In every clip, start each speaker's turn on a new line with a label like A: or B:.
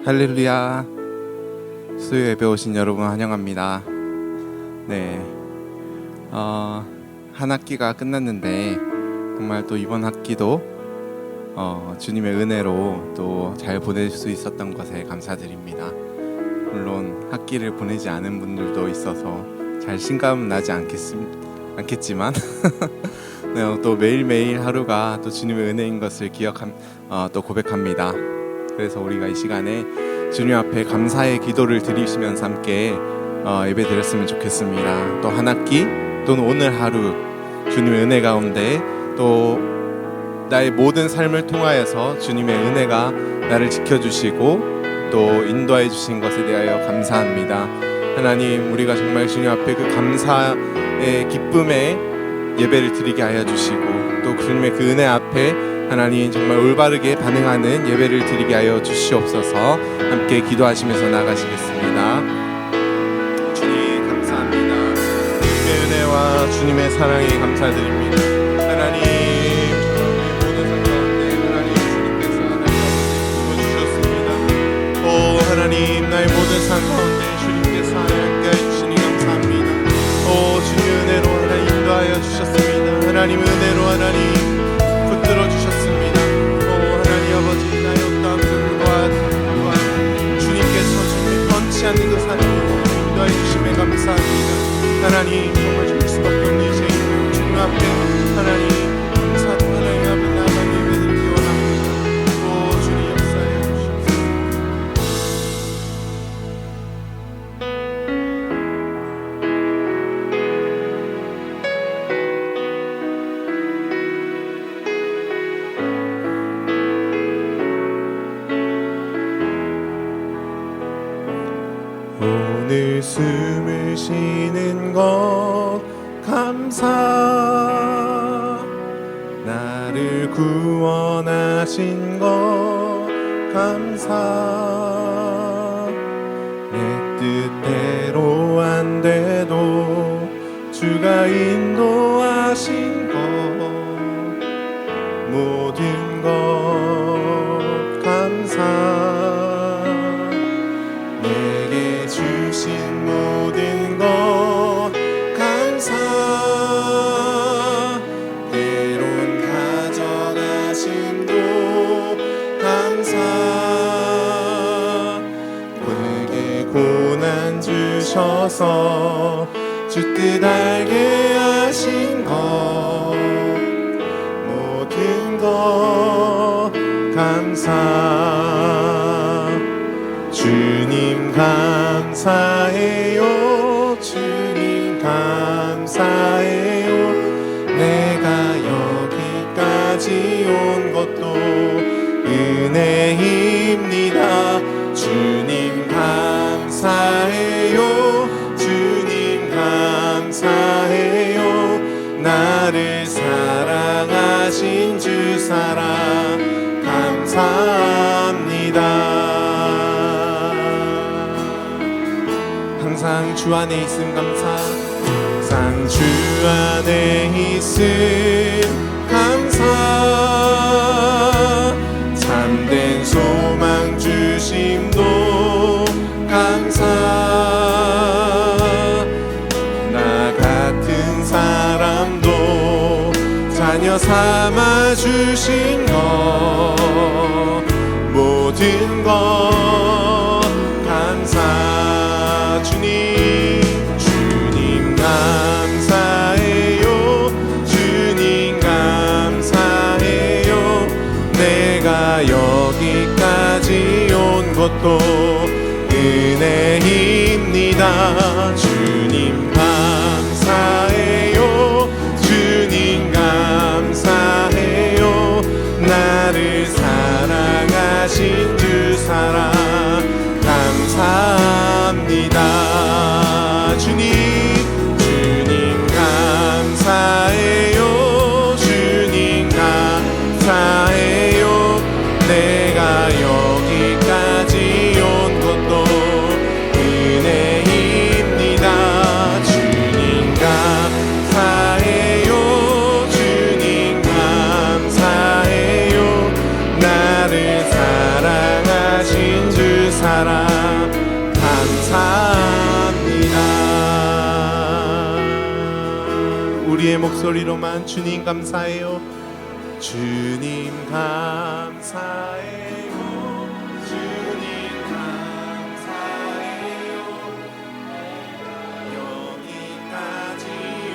A: 할렐루야. 수요 예배 오신 여러분 환영합니다. 네, 한 학기가 끝났는데 정말 또 이번 학기도 주님의 은혜로 또 잘 보낼 수 있었던 것에 감사드립니다. 물론 학기를 보내지 않은 분들도 있어서 잘 실감은 나지 않겠지만 네, 또 매일매일 하루가 또 주님의 은혜인 것을 또 고백합니다. 그래서 우리가 이 시간에 주님 앞에 감사의 기도를 드리시면서 함께 예배 드렸으면 좋겠습니다. 또 한 학기 또는 오늘 하루 주님의 은혜 가운데 또 나의 모든 삶을 통하여서 주님의 은혜가 나를 지켜주시고 또 인도해 주신 것에 대하여 감사합니다. 하나님, 우리가 정말 주님 앞에 그 감사의 기쁨에 예배를 드리게 하여 주시고 또 주님의 그 은혜 앞에 하나님 정말 올바르게 반응하는 예배를 드리게 하여 주시옵소서. 함께 기도하시면서 나가시겠습니다. 주님 감사합니다. 주님의 은혜와 주님의 사랑에 감사드립니다. 하나님, 저의 모든 삶 가운데 하나님 주님께서 나를 부어주셨습니다. 오 하나님, 나의 모든 삶 가운데 주님께서 함께 해주시니 감사합니다. 오 주님의 은혜로 하나님 인도하여 주셨습니다. 하나님 은혜로 하나님 붙들어 주셨습니다. 오 하나님 아버지, 나의 어떠한 불과 주님께서 주님의 변치 않는 그 사랑으로 인도하여 주심에 감사합니다. 하나님, 정말 죽을 수밖에 없는 이제 주님 앞에 하나님 감사하고 하나님 앞에 나아가는 예배드리기 원합니다. 오 주님 역사해 주시옵소서. 오늘 숨을 쉬는 것 감사, 나를 구원하신 것 감사, 내 뜻대로 안 돼도 주가 인도하신 것 모든 것 감사, 내게 주신 모든 것 감사, 때론 가져가심도 감사, 내게 고난 주셔서 주 뜻 알게 하신 것 모든 것 감사, 주님 감사해요. 주님 감사해요. 내가 여기까지 온 것도 은혜입니다. 주님 감사해요. 주님 감사해요. 나를 사랑하신 주 사랑 감사합니다. 항상 주 안에 있음 감사, 항상 주 안에 있음 감사, 참된 소망 주심도 감사, 나 같은 사람도 자녀 삼아 주신 것 모든 것 감사, 주님 감사해요. 주님 감사해요. 내가 여기까지 온 것도 은혜입니다. 주님 감사해요. 주님 감사해요. 나를 사랑하신 주 사랑 감사합니다. 주님 감사해요. 주님 감사해요. 내가 여기까지 온 것도 은혜입니다. 주님 감사해요. 주님 감사해요. 나를 사랑하신 주 사랑 감사합니다. 우리의 목소리로만 주님 감사해요. 주님 감사해요. 주님 감사해요. 여기까지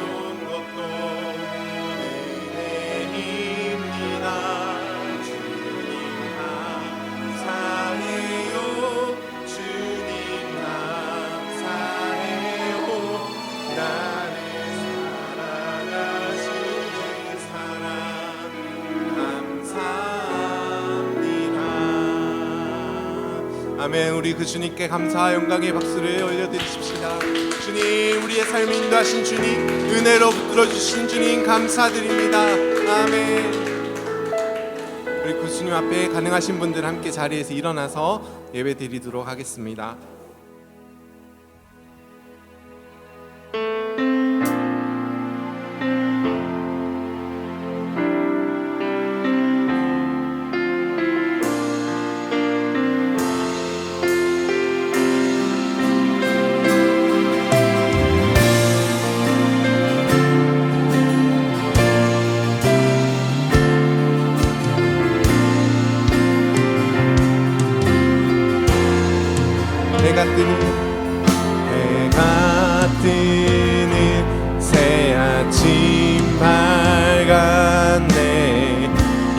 A: 온 것도 은혜입니다. 주님 감사해요. 주님 감사해요. 나를 사랑하신 주 사랑 감사합니다. 아멘. 우리 그 주님께 감사와 영광의 박수를 올려드리십시다. 주님, 우리의 삶을 인도하신 주님, 은혜로 붙들어 주신 주님 감사드립니다. 아멘. 우리 그 주님 앞에 가능하신 분들 함께 자리에서 일어나서 예배 드리도록 하겠습니다. 해가 뜨는 새 아침 밝았네.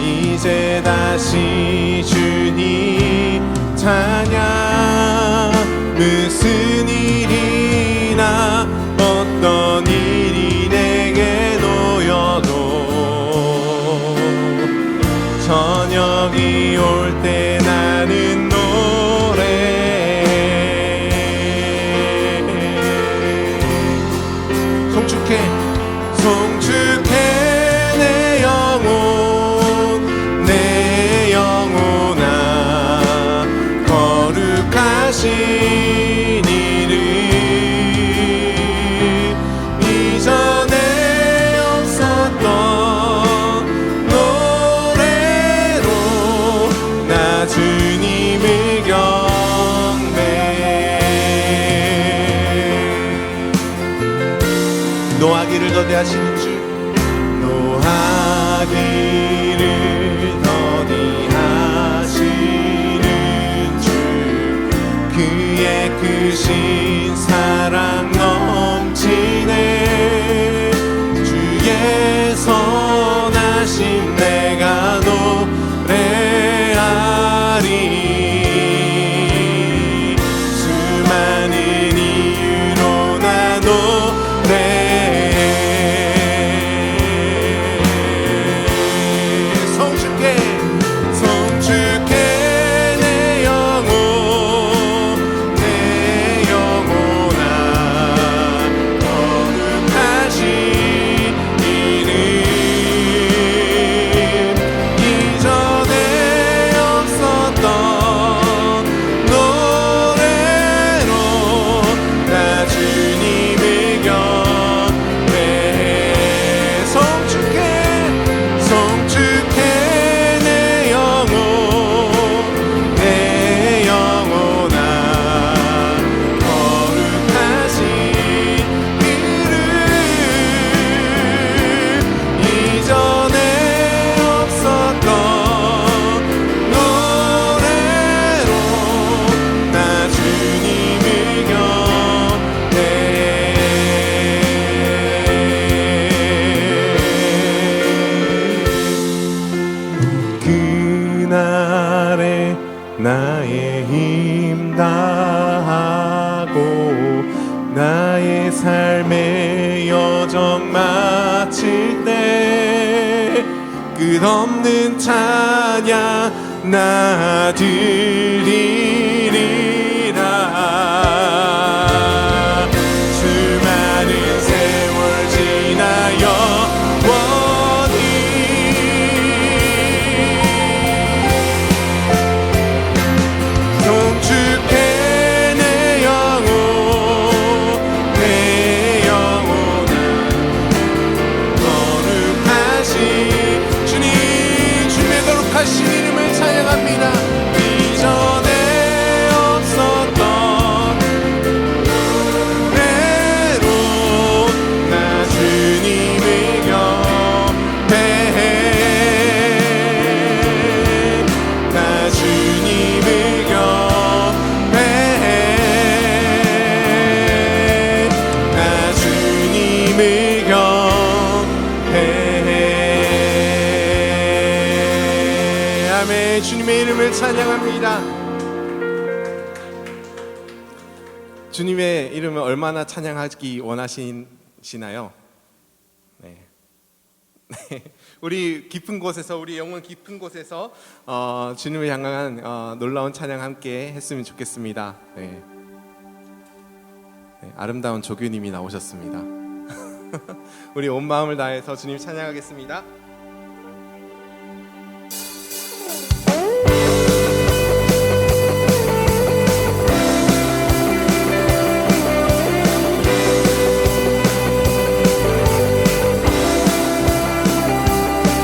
A: 이제 다시 주님 찬양. 무슨 일이나 어떤 일이 내게 놓여도 저녁이 올 때 나는 송축해 내 영혼아 거룩하신 이름. 이전에 없었던 노래로 나 주님을 경배. 노하기를 더디하시는 주, 노하기를 더디하시는 주, 그의 크신 사랑 넘치네. 주의 선하심 내가 노래하리. 수많은 이유로 나 노래. 그날에 나의 힘 다하고 나의 삶의 여정 마칠 때 끝없는 찬양 나 드리리라. 수많은 세월 지나여 주님의 거룩하신 이름을 찬양합니다. 이전에 찬양합니다. 주님의 이름을 얼마나 찬양하기 원하시나요? 네. 우리 깊은 곳에서, 우리 영혼 깊은 곳에서 주님을 향한 놀라운 찬양 함께 했으면 좋겠습니다. 네. 네, 아름다운 조규님이 나오셨습니다. 우리 온 마음을 다해서 주님 찬양하겠습니다.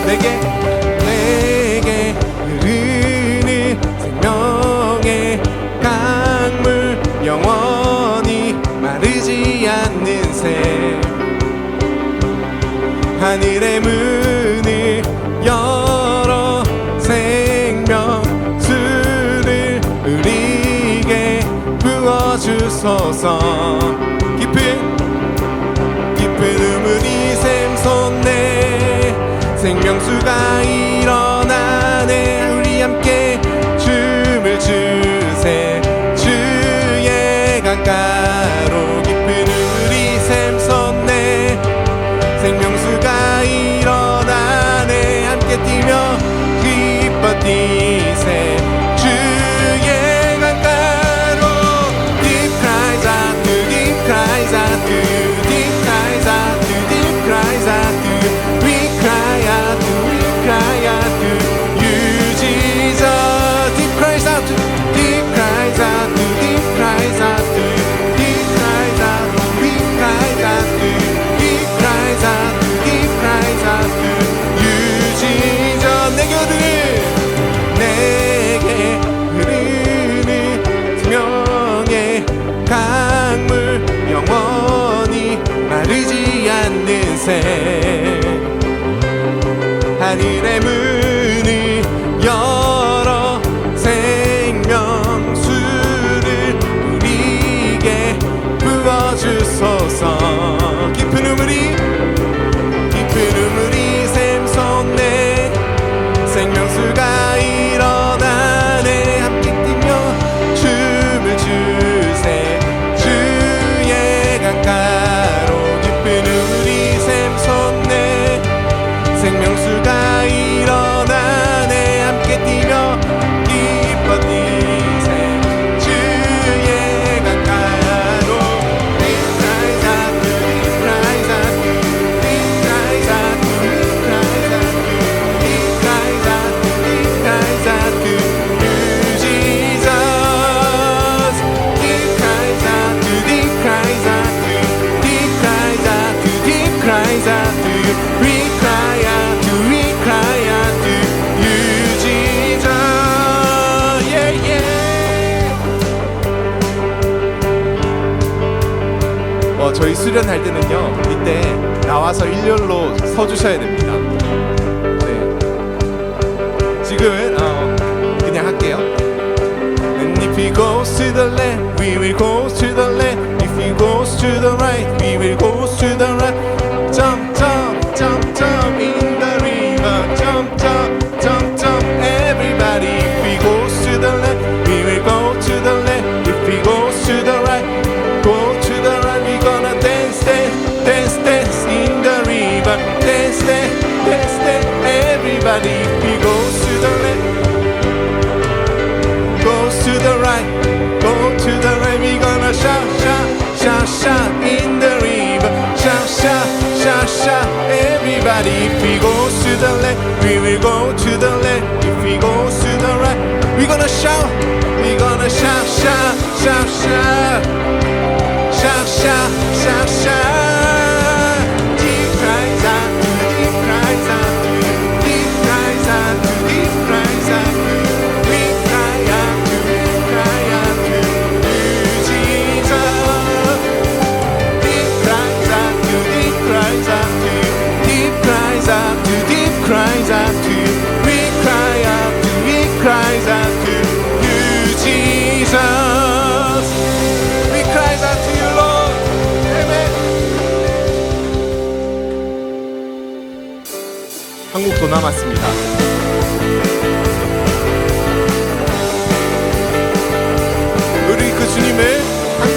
A: 내게 흐르는 생명의 강물, 영원히 마르지 않는 새, 하늘의 문을 열어 생명수를 우리에게 부어주소서. 깊은 우물이 샘솟네, 생명수가 일어나네. 우리 함께 춤을 추세. 주의 강가로 깊은 우물이 샘솟네, 생명수가 일어나네. 함께 뛰며 기뻐 뛰세. 주의 강가로 Deep cries out to, deep cries out to, deep cries out to, deep cries out to. We cry out to, we cry out to you, Jesus. Deep cries out to, deep cries out to, deep cries out to, deep cries out to, we cry out to, deep cries out to, deep cries out to you, Jesus. 내게 흐르는 생명의 강물, 영원히 마르지 않는 새, 하늘의 문을 열어 생명수를 우리에게 부어주소서. 깊은 우물이 샘솟네, 생명수가 일어나네. 함께 뛰며 춤을 추세. 주의 강가로 깊은 우물이 샘솟네, 생명수가 일어나네. 함께 뛰며 기뻐 뛰세. 주의 강가로 Deep cries out to, deep cries out to, deep cries out to, deep cries out to, deep cries out to, deep cries out to you, Jesus. Deep cries out to, deep cries out to, deep cries out to, deep cries out to you. We cry out to, we cry out to you, Jesus. Yeah, yeah. 저희 수련할 때는요, 이때 나와서 일렬로 서 주셔야 됩니다. 네. 지금은 그냥 할게요. And if he goes to the left, we will go to the left. If he goes to the right, we will go to the right. Jump, jump, jump, jump in the river. Jump, jump, jump, jump, everybody. If he goes to the left, we will go to the left. If he goes to the right, go to the right. We gonna dance, dance, dance, dance in the river. Dance, dance, dance, dance, everybody. If he goes to the left, goes to the right, go to the right. We gonna shout, shout, shout, shout in the river. Shout, shout, shout, shout, everybody. If he goes to the left, we will go to the left. If he goes to the right, we gonna shout, we gonna shout, shout, shout, shout, shout, shout, shout, shout. Deep cries out to, deep cries out to, deep cries out to, deep cries out to. We cry out to, we cry out to you, Jesus. Deep cries out to, deep cries out to, deep cries out to, deep cries out to. We cry out to, we cries out to you, Jesus. We cries out to you, Lord. Amen. 한곡 더 남았습니다.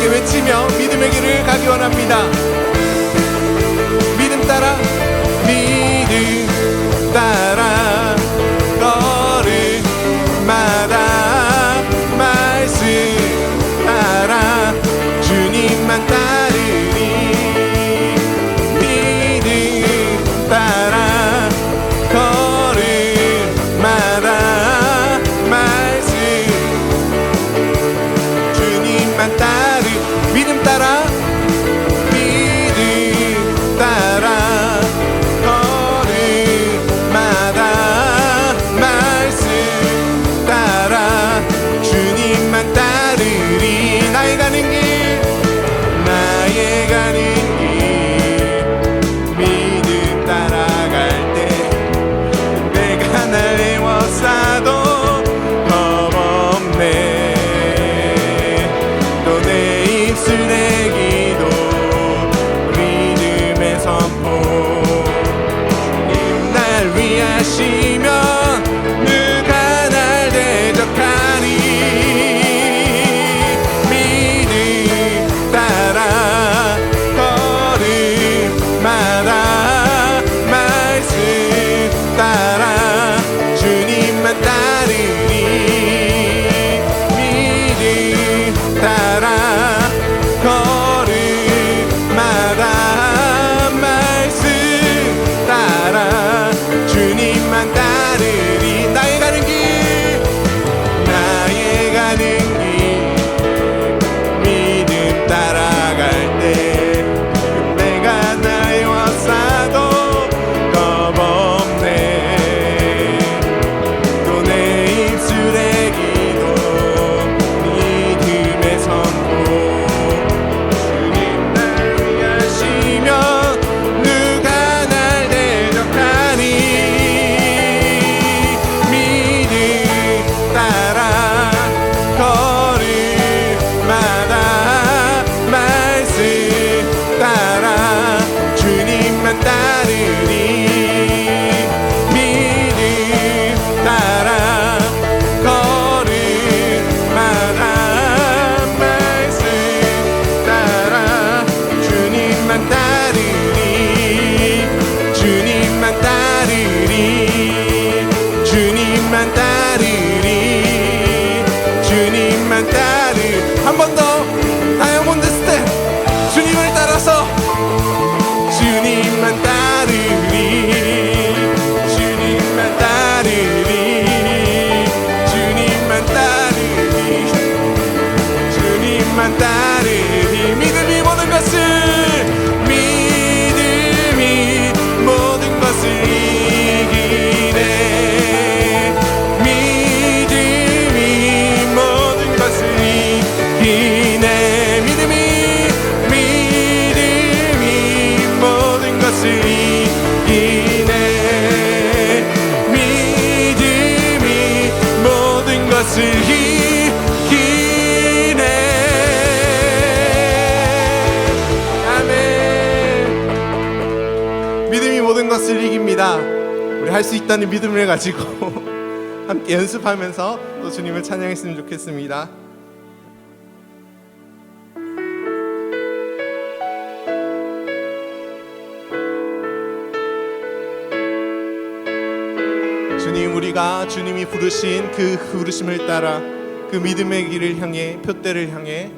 A: 함께 외치며 믿음의 길을 가기 원합니다. 믿음 따라 믿음 따라 걸음마다 말씀 따라 주님만 따르리. 믿음 따라 걸음마다 말씀 주님만 따르. 믿음 따라 믿음 따라 걸음마다 말씀 따라 주님만 따르리. 나의 가는 길 나의 가는 길 믿음 따라갈 때 내가 날 애워싸도 겁없네. 또 내 입술의 기도 믿음의 선포. 주님 날 위하시면 누가 날 대적하니. 믿음 따라 걸음마다 말씀 따라 주님만 따르니. 믿음 따라 걸음마다 말씀 따라 주님만 따르리. 나의 가는 길 나의 가는 길 믿음 따라갈 때 내가 나의 와사도 겁없네. 또 내 입술의 기도 믿음의 선포. 주님 날 위하시면 누가 날 대적하니. 믿음 따라 걸음마다 말씀 따라 주님만 따르리. 믿음 따라 걸음마다 말씀 따라 주님만 따르리. 주님만 따르리. 주님만 따르리. 주님만 따르. 한 번 더 다이아몬드 스텝. 주님을 따라서 주님만 따르리. 주님만 따르리. 주님만 따르리. 주님만 따르리. 믿음이 모든 것을 믿음이 모든 것을 이기네. 믿음이 모든 것을 이기네. 믿음이 모든 것을 이기네. 믿음이 모든 것을 이기네. 아멘. 믿음이 모든 것을 이깁니다. 우리 할 수 있다는 믿음을 가지고 함께 연습하면서 또 주님을 찬양했으면 좋겠습니다. 주님, 우리가 주님이 부르신 그 부르심을 따라 그 믿음의 길을 향해 표대를 향해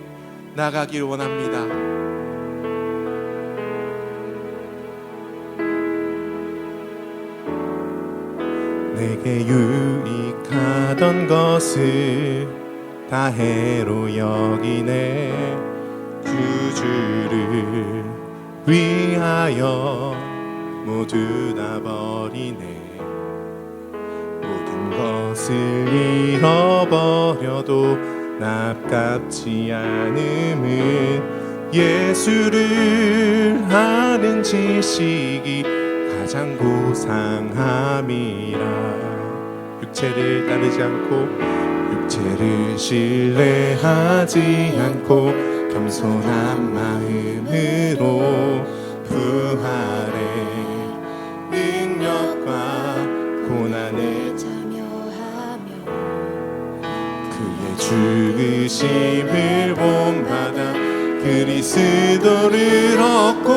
A: 나가길 원합니다. 내게 유익하던 것을 다 해로 여기네. 구주를 위하여 모두 다 버리네. 모든 것을 잃어버려도 납깝지 않음은 예수를 아는 지식이 가장 고상함이라. 육체를 따르지 않고 육체를 신뢰하지 않고 겸손한 마음으로 부활의 능력과 고난을 그의 죽으심을 본받아 그리스도를 얻고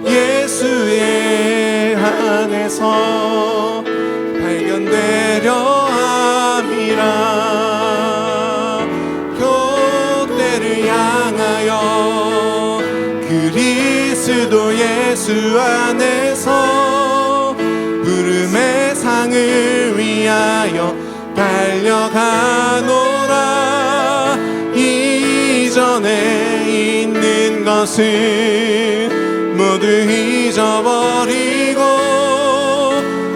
A: 예수의 안에서 발견되려 함이라. 교대를 향하여 그리스도 예수 안에서 부름의 상을 위하여 달려가노라. 이전에 있는 것은 모두 잊어버리고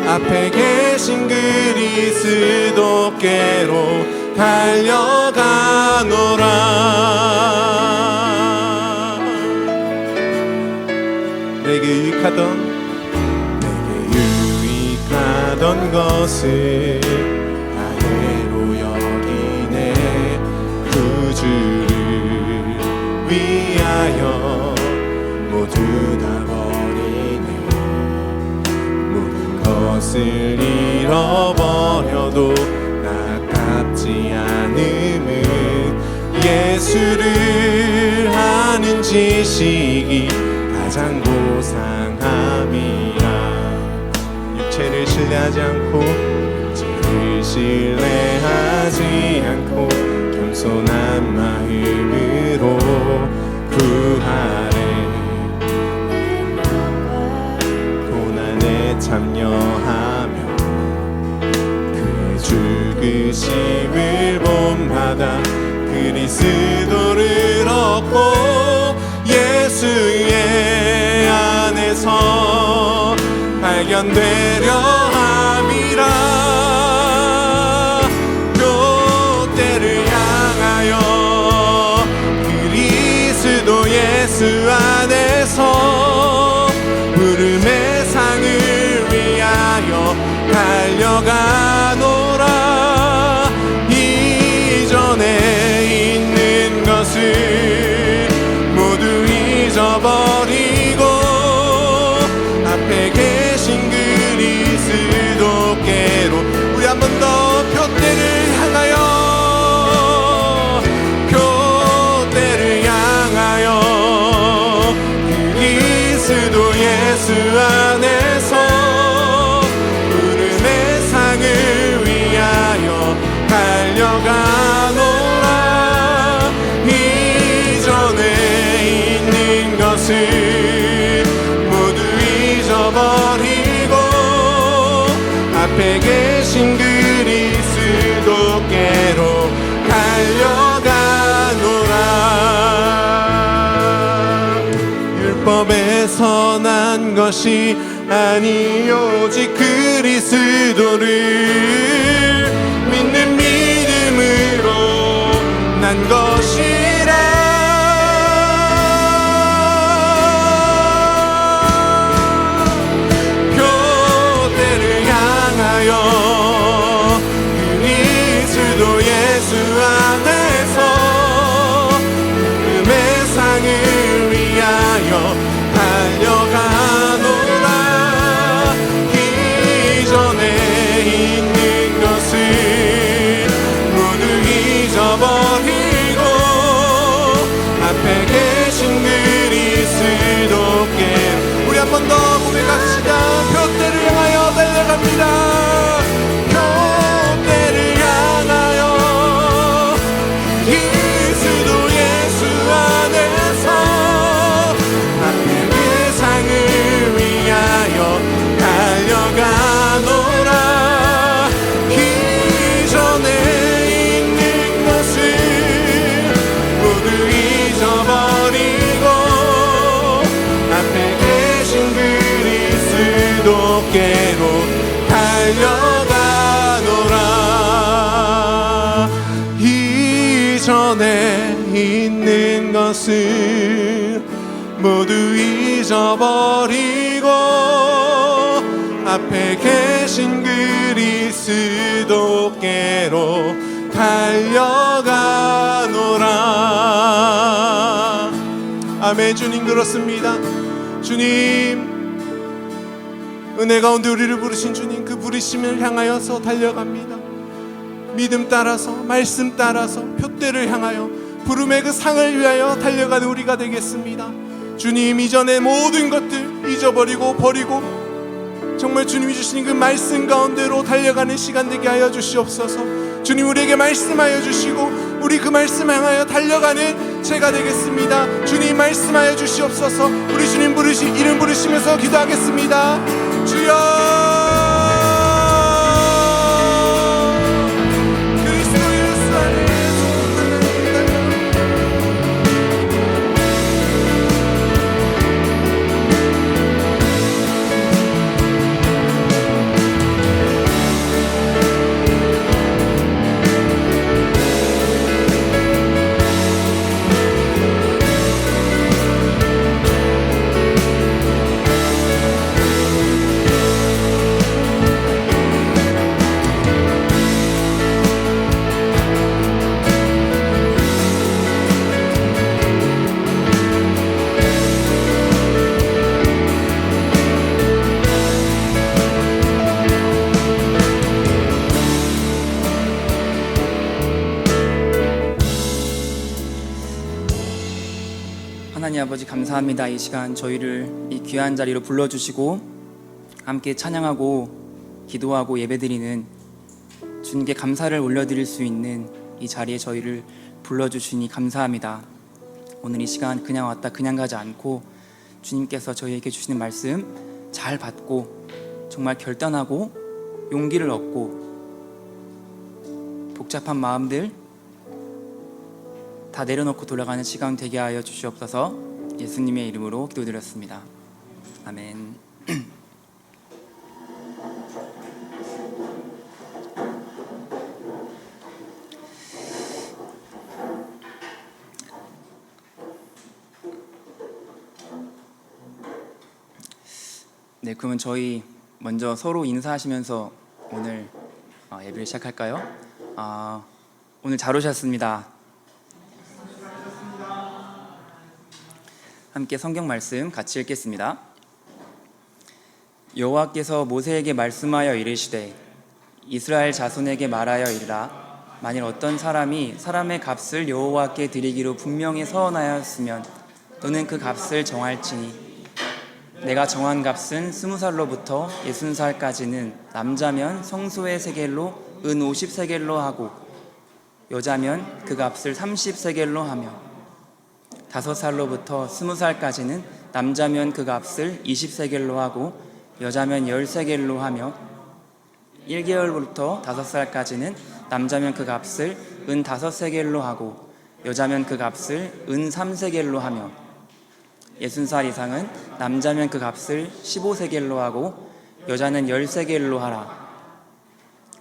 A: 앞에 계신 그리스도께로 달려가노라. 내게 유익하던 것을 다해로 여기네. 구주를 위하여 모두 다 버리네. 모든 것을 잃어버려도 아깝지 않음은 예수를 아는 지식이 가장 고상함이라. 육체를 신뢰하지 않고 죄를 신뢰하지 않고 겸손한 마음으로 구하래. 고난에 참여하며 그의 죽으심을 본받아 그리스도를 얻고 예수의 안에서 발견되려 함이라. 교대를 향하여 그리스도 예수 안에서 부름의 상을 위하여 달려가노라. 이전에 있는 것을 모두 잊어버리고 앞에 계신 그리스도께로. 우리 한 번 더 표대를 향하여 그리스도 예수 안에서 부름의 상을 위하여 달려가노라. 이전에 있는 것을 모두 잊어버리고 앞에 계신 그리스도께로 달려가노라. 율법에서 난 것이 아니 오직 그리스도를 믿는 믿음으로 난 것이라. 교대를 향하여 그리스도 예수 안에서 부름의 상을 위하여 달려가노라. 이전에 있는 것을 모두 잊어버리고 앞에 계신 그리스도께. 우리 한 번 더 고백합시다. 표대를 향하여 달려갑니다. 표대를 향하여 그리스도 예수 안에서 상을 위하여 달려가노라. 이전에 있는 것을 모두 잊어버리고 앞에 계신 그리스도께로 달려가노라. 이전에 있는 것을 모두 잊어버리고 앞에 계신 그리스도께로 달려가노라. 아멘. 주님, 그렇습니다. 주님, 은혜 가운데 우리를 부르신 주님, 그 부르심을 향하여서 달려갑니다. 믿음 따라서, 말씀 따라서, 표대를 향하여 부름의 그 상을 위하여 달려가는 우리가 되겠습니다. 주님, 이전의 모든 것들 잊어버리고 버리고 정말 주님이 주신 그 말씀 가운데로 달려가는 시간 되게 하여 주시옵소서. 주님, 우리에게 말씀하여 주시고 우리 그 말씀 향하여 달려가는 제가 되겠습니다. 주님, 말씀하여 주시옵소서. 우리 주님 이름 부르시면서 기도하겠습니다. 주여,
B: 하나님 아버지, 감사합니다. 이 시간 저희를 이 귀한 자리로 불러주시고 함께 찬양하고 기도하고 예배드리는 주님께 감사를 올려드릴 수 있는 이 자리에 저희를 불러주시니 감사합니다. 오늘 이 시간 그냥 왔다 그냥 가지 않고 주님께서 저희에게 주시는 말씀 잘 받고 정말 결단하고 용기를 얻고 복잡한 마음들 다 내려놓고 돌아가는 시간 되게 하여 주시옵소서. 예수님의 이름으로 기도드렸습니다. 아멘. 네, 그러면 저희 먼저 서로 인사하시면서 오늘 예배를 시작할까요? 오늘 잘 오셨습니다. 함께 성경 말씀 같이 읽겠습니다. 여호와께서 모세에게 말씀하여 이르시되 이스라엘 자손에게 말하여 이르라. 만일 어떤 사람이 사람의 값을 여호와께 드리기로 분명히 서원하였으면 너는 그 값을 정할지니 내가 정한 값은 20살로부터 60살까지는 남자면 성소의 세겔로 은 50세겔로 하고 여자면 그 값을 30세겔로 하며 5살로부터 20살까지는 남자면 그 값을 20세겔로 하고 여자면 10세겔로 하며 1개월부터 5살까지는 남자면 그 값을 은 5세겔로 하고 여자면 그 값을 은 3세겔로 하며 60살 이상은 남자면 그 값을 15세겔로 하고 여자는 10세겔로 하라.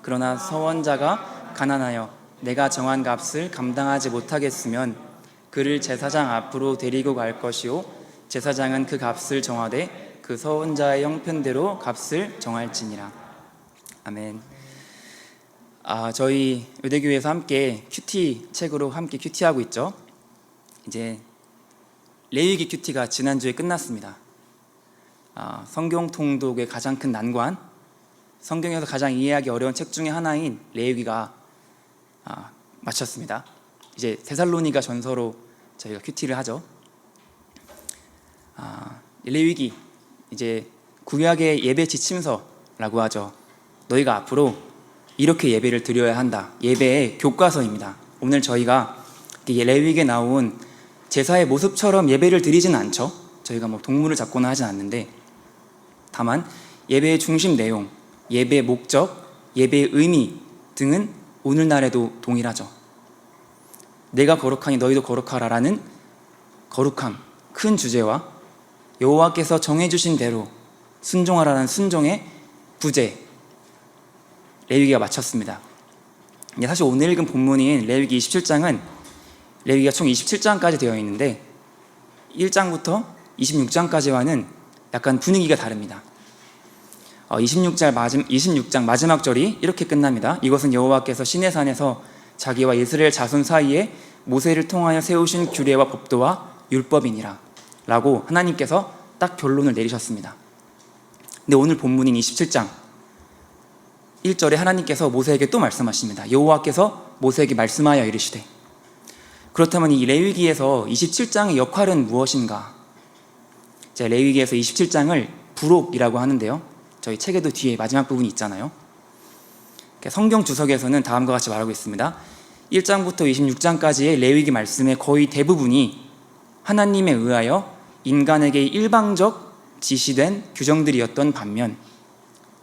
B: 그러나 서원자가 가난하여 내가 정한 값을 감당하지 못하겠으면 그를 제사장 앞으로 데리고 갈 것이요 제사장은 그 값을 정하되 그 서원자의 형편대로 값을 정할지니라. 아멘. 저희 의대교회에서 함께 큐티 책으로 함께 큐티하고 있죠. 이제 레위기 큐티가 지난주에 끝났습니다. 성경 통독의 가장 큰 난관, 성경에서 가장 이해하기 어려운 책 중에 하나인 레위기가 마쳤습니다. 이제 데살로니가 전서로 저희가 큐티를 하죠. 레위기, 이제 구약의 예배 지침서라고 하죠. 너희가 앞으로 이렇게 예배를 드려야 한다. 예배의 교과서입니다. 오늘 저희가 레위기에 나온 제사의 모습처럼 예배를 드리진 않죠. 저희가 뭐 동물을 잡거나 하진 않는데, 다만 예배의 중심 내용, 예배의 목적, 예배의 의미 등은 오늘날에도 동일하죠. 내가 거룩하니 너희도 거룩하라라는 거룩함, 큰 주제와 여호와께서 정해주신 대로 순종하라는 순종의 부제, 레위기가 마쳤습니다. 사실 오늘 읽은 본문인 레위기 27장은 레위기가 총 27장까지 되어 있는데 1장부터 26장까지와는 약간 분위기가 다릅니다. 26장 마지막 절이 이렇게 끝납니다. 이것은 여호와께서 시내산에서 자기와 이스라엘 자손 사이에 모세를 통하여 세우신 규례와 법도와 율법이니라 라고 하나님께서 딱 결론을 내리셨습니다. 근데 오늘 본문인 27장 1절에 하나님께서 모세에게 또 말씀하십니다. 여호와께서 모세에게 말씀하여 이르시되, 그렇다면 이 레위기에서 27장의 역할은 무엇인가? 자, 레위기에서 27장을 부록이라고 하는데요. 저희 책에도 뒤에 마지막 부분이 있잖아요. 성경 주석에서는 다음과 같이 말하고 있습니다. 1장부터 26장까지의 레위기 말씀의 거의 대부분이 하나님에 의하여 인간에게 일방적 지시된 규정들이었던 반면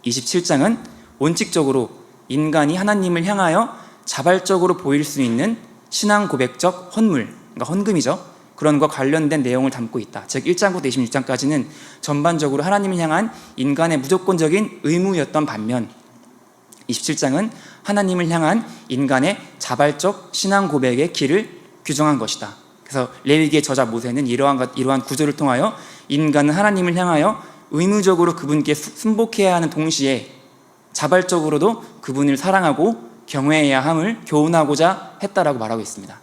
B: 27장은 원칙적으로 인간이 하나님을 향하여 자발적으로 보일 수 있는 신앙 고백적 헌물, 그러니까 헌금이죠. 그런 것과 관련된 내용을 담고 있다. 즉 1장부터 26장까지는 전반적으로 하나님을 향한 인간의 무조건적인 의무였던 반면 27장은 하나님을 향한 인간의 자발적 신앙 고백의 길을 규정한 것이다. 그래서 레위기의 저자 모세는 이러한 구조를 통하여 인간은 하나님을 향하여 의무적으로 그분께 순복해야 하는 동시에 자발적으로도 그분을 사랑하고 경외해야 함을 교훈하고자 했다라고 말하고 있습니다.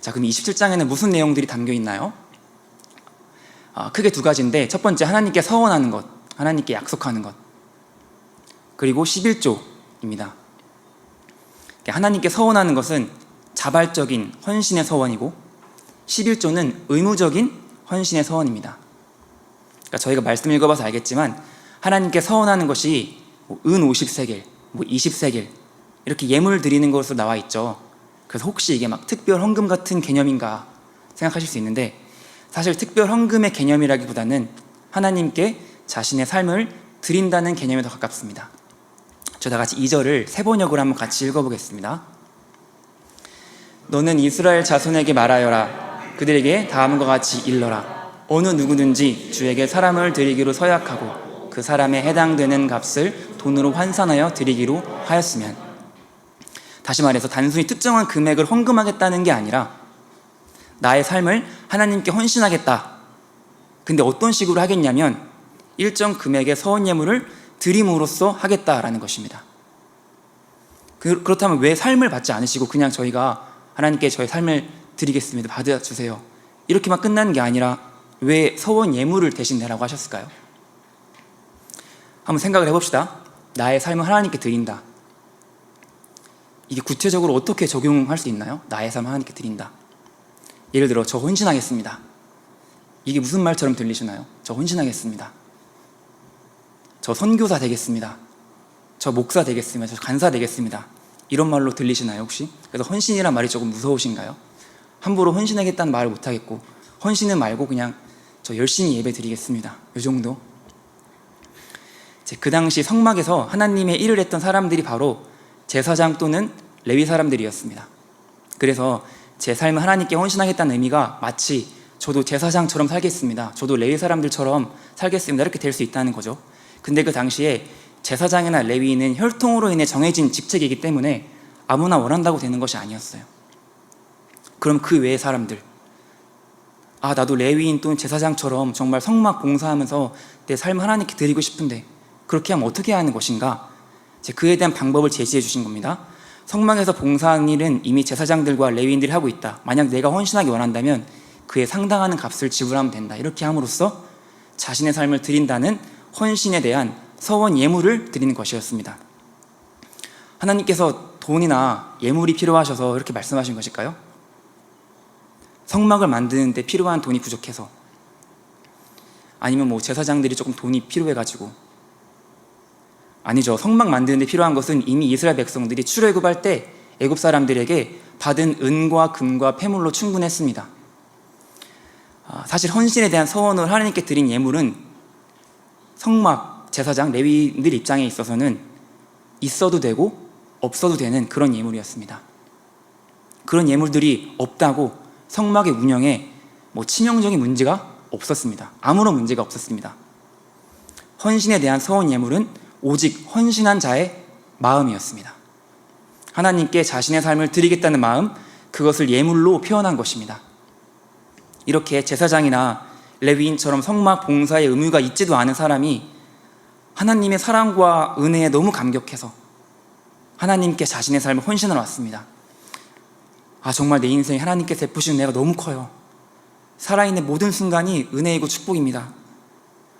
B: 자, 그럼 27장에는 무슨 내용들이 담겨 있나요? 크게 두 가지인데, 첫 번째 하나님께 서원하는 것, 하나님께 약속하는 것, 그리고 11조입니다. 하나님께 서원하는 것은 자발적인 헌신의 서원이고 11조는 의무적인 헌신의 서원입니다. 그러니까 저희가 말씀 읽어봐서 알겠지만 하나님께 서원하는 것이 은 50세겔, 20세겔 이렇게 예물을 드리는 것으로 나와 있죠. 그래서 혹시 이게 막 특별 헌금 같은 개념인가 생각하실 수 있는데, 사실 특별 헌금의 개념이라기보다는 하나님께 자신의 삶을 드린다는 개념에 더 가깝습니다. 저 다 같이 2절을 세 번역으로 한번 같이 읽어보겠습니다. 너는 이스라엘 자손에게 말하여라. 그들에게 다음과 같이 일러라. 어느 누구든지 주에게 사람을 드리기로 서약하고 그 사람에 해당되는 값을 돈으로 환산하여 드리기로 하였으면, 다시 말해서 단순히 특정한 금액을 헌금하겠다는 게 아니라 나의 삶을 하나님께 헌신하겠다. 근데 어떤 식으로 하겠냐면 일정 금액의 서원 예물을 드림으로써 하겠다라는 것입니다. 그렇다면 왜 삶을 받지 않으시고 그냥 저희가 하나님께 저의 삶을 드리겠습니다, 받아주세요, 이렇게만 끝나는 게 아니라 왜 서원 예물을 대신 내라고 하셨을까요? 한번 생각을 해봅시다. 나의 삶을 하나님께 드린다. 이게 구체적으로 어떻게 적용할 수 있나요? 나의 삶을 하나님께 드린다. 예를 들어 저 헌신하겠습니다. 이게 무슨 말처럼 들리시나요? 저 헌신하겠습니다. 저 선교사 되겠습니다. 저 목사 되겠습니다. 저 간사 되겠습니다. 이런 말로 들리시나요 혹시? 그래서 헌신이란 말이 조금 무서우신가요? 함부로 헌신하겠다는 말을 못하겠고, 헌신은 말고 그냥 저 열심히 예배 드리겠습니다, 이 정도. 그 당시 성막에서 하나님의 일을 했던 사람들이 바로 제사장 또는 레위 사람들이었습니다. 그래서 제 삶을 하나님께 헌신하겠다는 의미가 마치 저도 제사장처럼 살겠습니다, 저도 레위 사람들처럼 살겠습니다, 이렇게 될 수 있다는 거죠. 근데 그 당시에 제사장이나 레위인은 혈통으로 인해 정해진 직책이기 때문에 아무나 원한다고 되는 것이 아니었어요. 그럼 그 외의 사람들, 나도 레위인 또는 제사장처럼 정말 성막 봉사하면서 내 삶을 하나님께 드리고 싶은데 그렇게 하면 어떻게 하는 것인가? 그에 대한 방법을 제시해 주신 겁니다. 성막에서 봉사하는 일은 이미 제사장들과 레위인들이 하고 있다. 만약 내가 헌신하기 원한다면 그에 상당하는 값을 지불하면 된다. 이렇게 함으로써 자신의 삶을 드린다는 헌신에 대한 서원 예물을 드리는 것이었습니다. 하나님께서 돈이나 예물이 필요하셔서 이렇게 말씀하신 것일까요? 성막을 만드는데 필요한 돈이 부족해서, 아니면 제사장들이 조금 돈이 필요해가지고, 아니죠. 성막 만드는데 필요한 것은 이미 이스라엘 백성들이 출애굽할 때 애굽 사람들에게 받은 은과 금과 폐물로 충분했습니다. 사실 헌신에 대한 서원을 하나님께 드린 예물은 성막, 제사장, 레위인들 입장에 있어서는 있어도 되고 없어도 되는 그런 예물이었습니다. 그런 예물들이 없다고 성막의 운영에 치명적인 문제가 없었습니다. 아무런 문제가 없었습니다. 헌신에 대한 서원 예물은 오직 헌신한 자의 마음이었습니다. 하나님께 자신의 삶을 드리겠다는 마음, 그것을 예물로 표현한 것입니다. 이렇게 제사장이나 레위인처럼 성막 봉사의 의무가 있지도 않은 사람이 하나님의 사랑과 은혜에 너무 감격해서 하나님께 자신의 삶을 헌신하러 왔습니다. 정말 내 인생에 하나님께서 베푸신 은혜가 너무 커요. 살아있는 모든 순간이 은혜이고 축복입니다.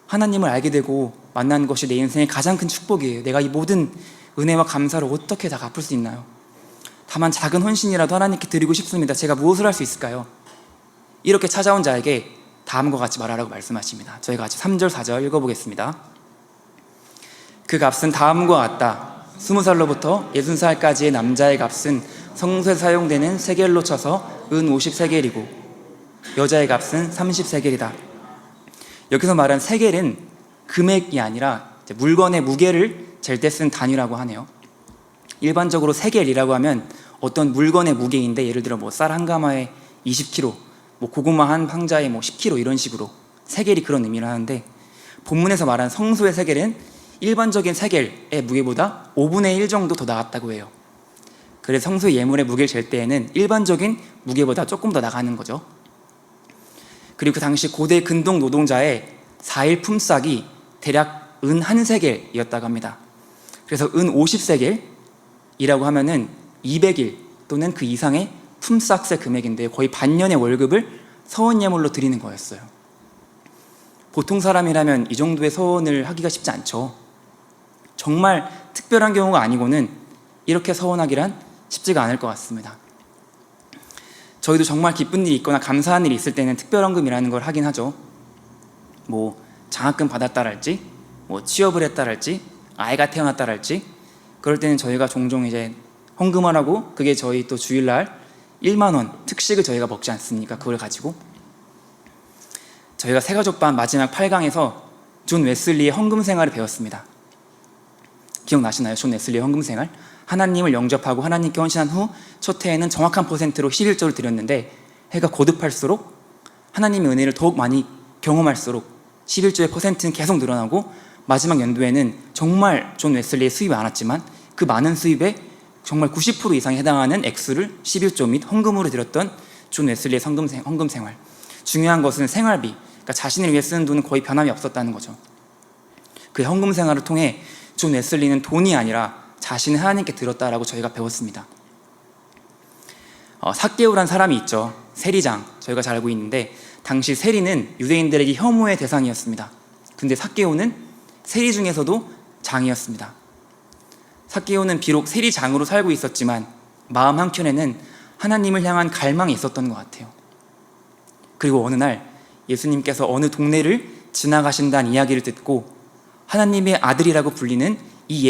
B: 하나님을 알게 되고 만난 것이 내 인생의 가장 큰 축복이에요. 내가 이 모든 은혜와 감사를 어떻게 다 갚을 수 있나요? 다만 작은 헌신이라도 하나님께 드리고 싶습니다. 제가 무엇을 할 수 있을까요? 이렇게 찾아온 자에게 다음과 같이 말하라고 말씀하십니다. 저희가 같이 3절 4절 읽어보겠습니다. 그 값은 다음과 같다. 20살로부터 60살까지의 남자의 값은 성소에 사용되는 세겔로 쳐서 은 50세겔이고 여자의 값은 30세겔이다. 여기서 말한 세겔은 금액이 아니라 물건의 무게를 잴 때 쓴 단위라고 하네요. 일반적으로 세겔이라고 하면 어떤 물건의 무게인데, 예를 들어 쌀 한 가마에 20kg, 고구마 한 상자에 10kg 이런 식으로 세겔이 그런 의미를 하는데, 본문에서 말한 성소의 세겔은 일반적인 세겔의 무게보다 5분의 1 정도 더 나갔다고 해요. 그래서 성소의 예물의 무게를 잴 때에는 일반적인 무게보다 조금 더 나가는 거죠. 그리고 그 당시 고대 근동 노동자의 4일 품삯이 대략 은 1세겔이었다고 합니다. 그래서 은 50세겔이라고 하면은 200일 또는 그 이상의 품삯의 금액인데, 거의 반년의 월급을 서원 예물로 드리는 거였어요. 보통 사람이라면 이 정도의 서원을 하기가 쉽지 않죠. 정말 특별한 경우가 아니고는 이렇게 서원하기란 쉽지가 않을 것 같습니다. 저희도 정말 기쁜 일이 있거나 감사한 일이 있을 때는 특별헌금이라는 걸 하긴 하죠. 장학금 받았다랄지, 취업을 했다랄지, 아이가 태어났다랄지, 그럴 때는 저희가 종종 이제 헌금을 하고, 그게 저희 또 주일날 1만 원 특식을 저희가 먹지 않습니까? 그걸 가지고 저희가 새가족반 마지막 8강에서 존 웨슬리의 헌금 생활을 배웠습니다. 기억나시나요? 존 웨슬리의 헌금 생활. 하나님을 영접하고 하나님께 헌신한 후 첫 해에는 정확한 퍼센트로 11조를 드렸는데, 해가 거듭할수록 하나님의 은혜를 더욱 많이 경험할수록 11조의 퍼센트는 계속 늘어나고, 마지막 연도에는 정말 존 웨슬리의 수입이 많았지만 그 많은 수입에 정말 90% 이상에 해당하는 액수를 11조 및 헌금으로 드렸던 존 웨슬리의 헌금 생활. 중요한 것은 생활비, 그러니까 자신을 위해 쓰는 돈은 거의 변함이 없었다는 거죠. 그 헌금 생활을 통해 존 웨슬리는 돈이 아니라 자신을 하나님께 드렸다라고 저희가 배웠습니다. 삭개오란 사람이 있죠. 세리장, 저희가 잘 알고 있는데, 당시 세리는 유대인들에게 혐오의 대상이었습니다. 근데 삭개오는 세리 중에서도 장이었습니다. 삭개오는 비록 세리장으로 살고 있었지만 마음 한켠에는 하나님을 향한 갈망이 있었던 것 같아요. 그리고 어느 날 예수님께서 어느 동네를 지나가신다는 이야기를 듣고 하나님의 아들이라고 불리는 이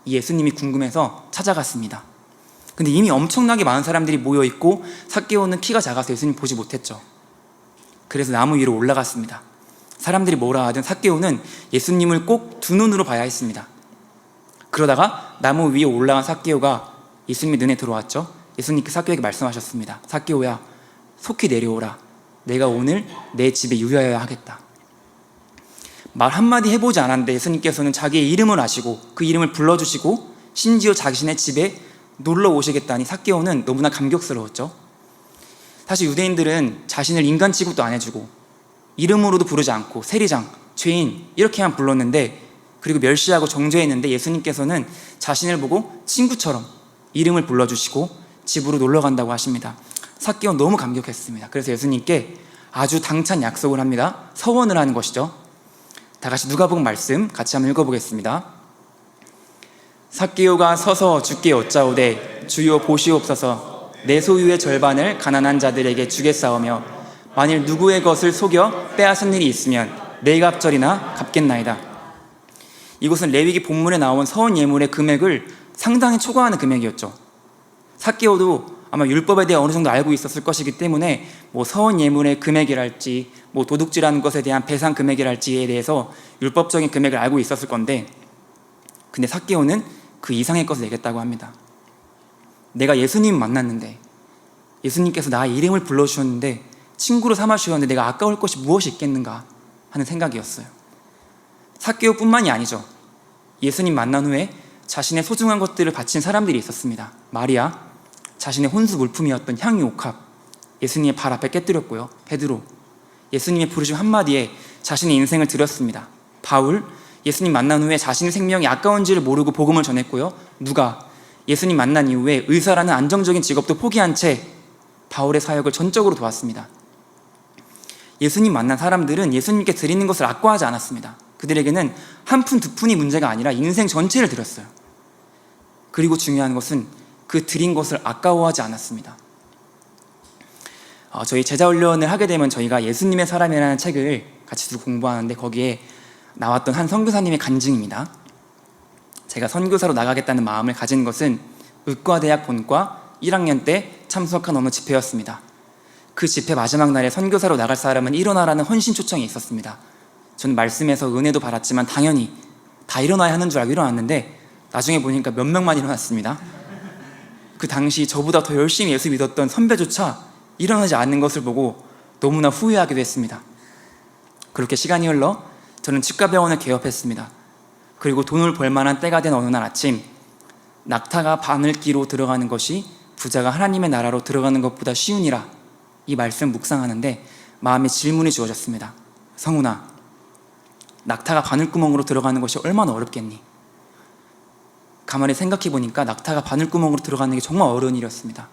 B: 예수님이 궁금해서 찾아갔습니다. 근데 이미 엄청나게 많은 사람들이 모여있고 삭개오는 키가 작아서 예수님 보지 못했죠. 그래서 나무 위로 올라갔습니다. 사람들이 뭐라 하든 삭개오는 예수님을 꼭 두 눈으로 봐야 했습니다. 그러다가 나무 위에 올라간 삭개오가 예수님의 눈에 들어왔죠. 예수님께 삭개오에게 말씀하셨습니다. 삭개오야, 속히 내려오라. 내가 오늘 내 집에 유하여야 하겠다. 말 한마디 해보지 않았는데 예수님께서는 자기의 이름을 아시고 그 이름을 불러주시고 심지어 자신의 집에 놀러 오시겠다니 삭개오는 너무나 감격스러웠죠. 사실 유대인들은 자신을 인간 취급도 안 해주고 이름으로도 부르지 않고 세리장, 죄인 이렇게만 불렀는데, 그리고 멸시하고 정죄했는데, 예수님께서는 자신을 보고 친구처럼 이름을 불러주시고 집으로 놀러 간다고 하십니다. 삭개오 너무 감격했습니다. 그래서 예수님께 아주 당찬 약속을 합니다. 서원을 하는 것이죠. 다 같이 누가복음 말씀 같이 한번 읽어보겠습니다. 삭개오가 서서 주께 여짜오되 주여 보시옵소서, 내 소유의 절반을 가난한 자들에게 주겠사오며 만일 누구의 것을 속여 빼앗은 일이 있으면 네 갑절이나 갚겠나이다. 이곳은 레위기 본문에 나온 서원 예물의 금액을 상당히 초과하는 금액이었죠. 삭개오도 아마 율법에 대해 어느 정도 알고 있었을 것이기 때문에 서원 예물의 금액이랄지 도둑질하는 것에 대한 배상 금액이랄지에 대해서 율법적인 금액을 알고 있었을 건데, 근데 삭개오는 그 이상의 것을 내겠다고 합니다. 내가 예수님 만났는데, 예수님께서 나의 이름을 불러주셨는데, 친구로 삼아주셨는데 내가 아까울 것이 무엇이 있겠는가 하는 생각이었어요. 삭개오뿐만이 아니죠. 예수님 만난 후에 자신의 소중한 것들을 바친 사람들이 있었습니다. 마리아, 자신의 혼수 물품이었던 향유 옥합, 예수님의 발 앞에 깨뜨렸고요. 베드로, 예수님의 부르심 한마디에 자신의 인생을 드렸습니다. 바울, 예수님 만난 후에 자신의 생명이 아까운지를 모르고 복음을 전했고요. 누가, 예수님 만난 이후에 의사라는 안정적인 직업도 포기한 채 바울의 사역을 전적으로 도왔습니다. 예수님 만난 사람들은 예수님께 드리는 것을 아까워하지 않았습니다. 그들에게는 한 푼, 두 푼이 문제가 아니라 인생 전체를 드렸어요. 그리고 중요한 것은 그 드린 것을 아까워하지 않았습니다. 저희 제자훈련을 하게 되면 저희가 예수님의 사람이라는 책을 같이 두고 공부하는데 거기에 나왔던 한 선교사님의 간증입니다. 제가 선교사로 나가겠다는 마음을 가진 것은 의과대학 본과 1학년 때 참석한 어느 집회였습니다. 그 집회 마지막 날에 선교사로 나갈 사람은 일어나라는 헌신 초청이 있었습니다. 저는 말씀에서 은혜도 받았지만 당연히 다 일어나야 하는 줄 알고 일어났는데 나중에 보니까 몇 명만 일어났습니다. 그 당시 저보다 더 열심히 예수 믿었던 선배조차 일어나지 않는 것을 보고 너무나 후회하기도 했습니다. 그렇게 시간이 흘러 저는 치과병원을 개업했습니다. 그리고 돈을 벌 만한 때가 된 어느 날 아침, 낙타가 바늘 끼로 들어가는 것이 부자가 하나님의 나라로 들어가는 것보다 쉬우니라, 이 말씀 묵상하는데 마음에 질문이 주어졌습니다. 성훈아, 낙타가 바늘구멍으로 들어가는 것이 얼마나 어렵겠니? 가만히 생각해 보니까 낙타가 바늘구멍으로 들어가는 게 정말 어려운 일이었습니다.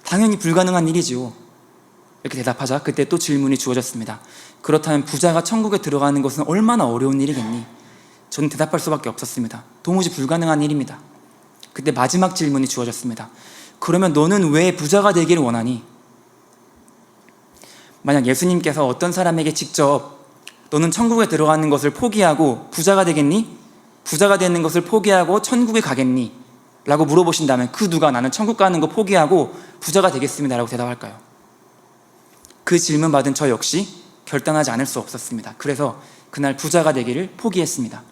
B: 당연히 불가능한 일이지요. 이렇게 대답하자 그때 또 질문이 주어졌습니다. 그렇다면 부자가 천국에 들어가는 것은 얼마나 어려운 일이겠니? 저는 대답할 수밖에 없었습니다. 도무지 불가능한 일입니다. 그때 마지막 질문이 주어졌습니다. 그러면 너는 왜 부자가 되기를 원하니? 만약 예수님께서 어떤 사람에게 직접 너는 천국에 들어가는 것을 포기하고 부자가 되겠니? 부자가 되는 것을 포기하고 천국에 가겠니? 라고 물어보신다면 그 누가 나는 천국 가는 거 포기하고 부자가 되겠습니다 라고 대답할까요? 그 질문 받은 저 역시 결단하지 않을 수 없었습니다. 그래서 그날 부자가 되기를 포기했습니다.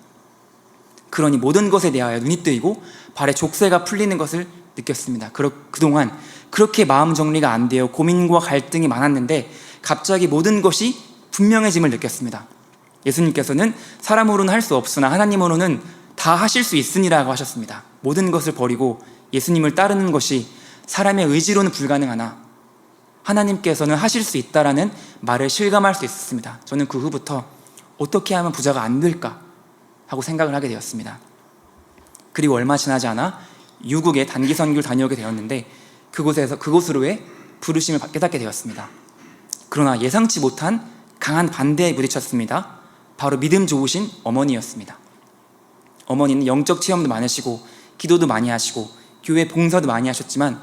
B: 그러니 모든 것에 대하여 눈이 뜨이고 발에 족쇄가 풀리는 것을 느꼈습니다. 그동안 그렇게 마음 정리가 안 되어 고민과 갈등이 많았는데 갑자기 모든 것이 분명해짐을 느꼈습니다. 예수님께서는 사람으로는 할 수 없으나 하나님으로는 다 하실 수 있으니라고 하셨습니다. 모든 것을 버리고 예수님을 따르는 것이 사람의 의지로는 불가능하나 하나님께서는 하실 수 있다라는 말을 실감할 수 있었습니다. 저는 그 후부터 어떻게 하면 부자가 안 될까 하고 생각을 하게 되었습니다. 그리고 얼마 지나지 않아 유국에 단기 선교를 다녀오게 되었는데 그곳으로의 부르심을 깨닫게 되었습니다. 그러나 예상치 못한 강한 반대에 부딪혔습니다. 바로 믿음 좋으신 어머니였습니다. 어머니는 영적 체험도 많으시고 기도도 많이 하시고 교회 봉사도 많이 하셨지만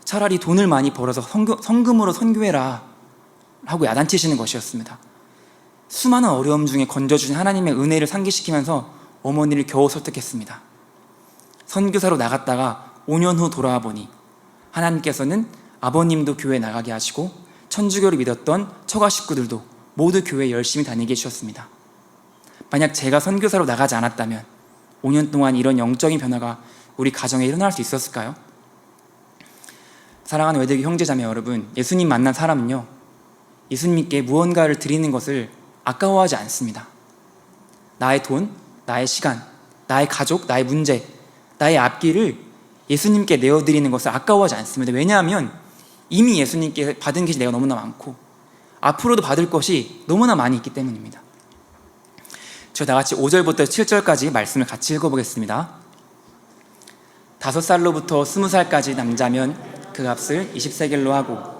B: 차라리 돈을 많이 벌어서 성금으로 선교해라 하고 야단치시는 것이었습니다. 수많은 어려움 중에 건져주신 하나님의 은혜를 상기시키면서 어머니를 겨우 설득했습니다. 선교사로 나갔다가 5년 후 돌아와 보니 하나님께서는 아버님도 교회 나가게 하시고 천주교를 믿었던 처가 식구들도 모두 교회 열심히 다니게 해주셨습니다. 만약 제가 선교사로 나가지 않았다면 5년 동안 이런 영적인 변화가 우리 가정에 일어날 수 있었을까요? 사랑하는 외대교 형제자매 여러분, 예수님 만난 사람은요, 예수님께 무언가를 드리는 것을 아까워하지 않습니다. 나의 돈, 나의 시간, 나의 가족, 나의 문제, 나의 앞길을 예수님께 내어드리는 것을 아까워하지 않습니다. 왜냐하면 이미 예수님께 받은 것이 내가 너무나 많고 앞으로도 받을 것이 너무나 많이 있기 때문입니다. 저희 다 같이 5절부터 7절까지 말씀을 같이 읽어보겠습니다. 5살로부터 20살까지 남자면 그 값을 20세겔로 하고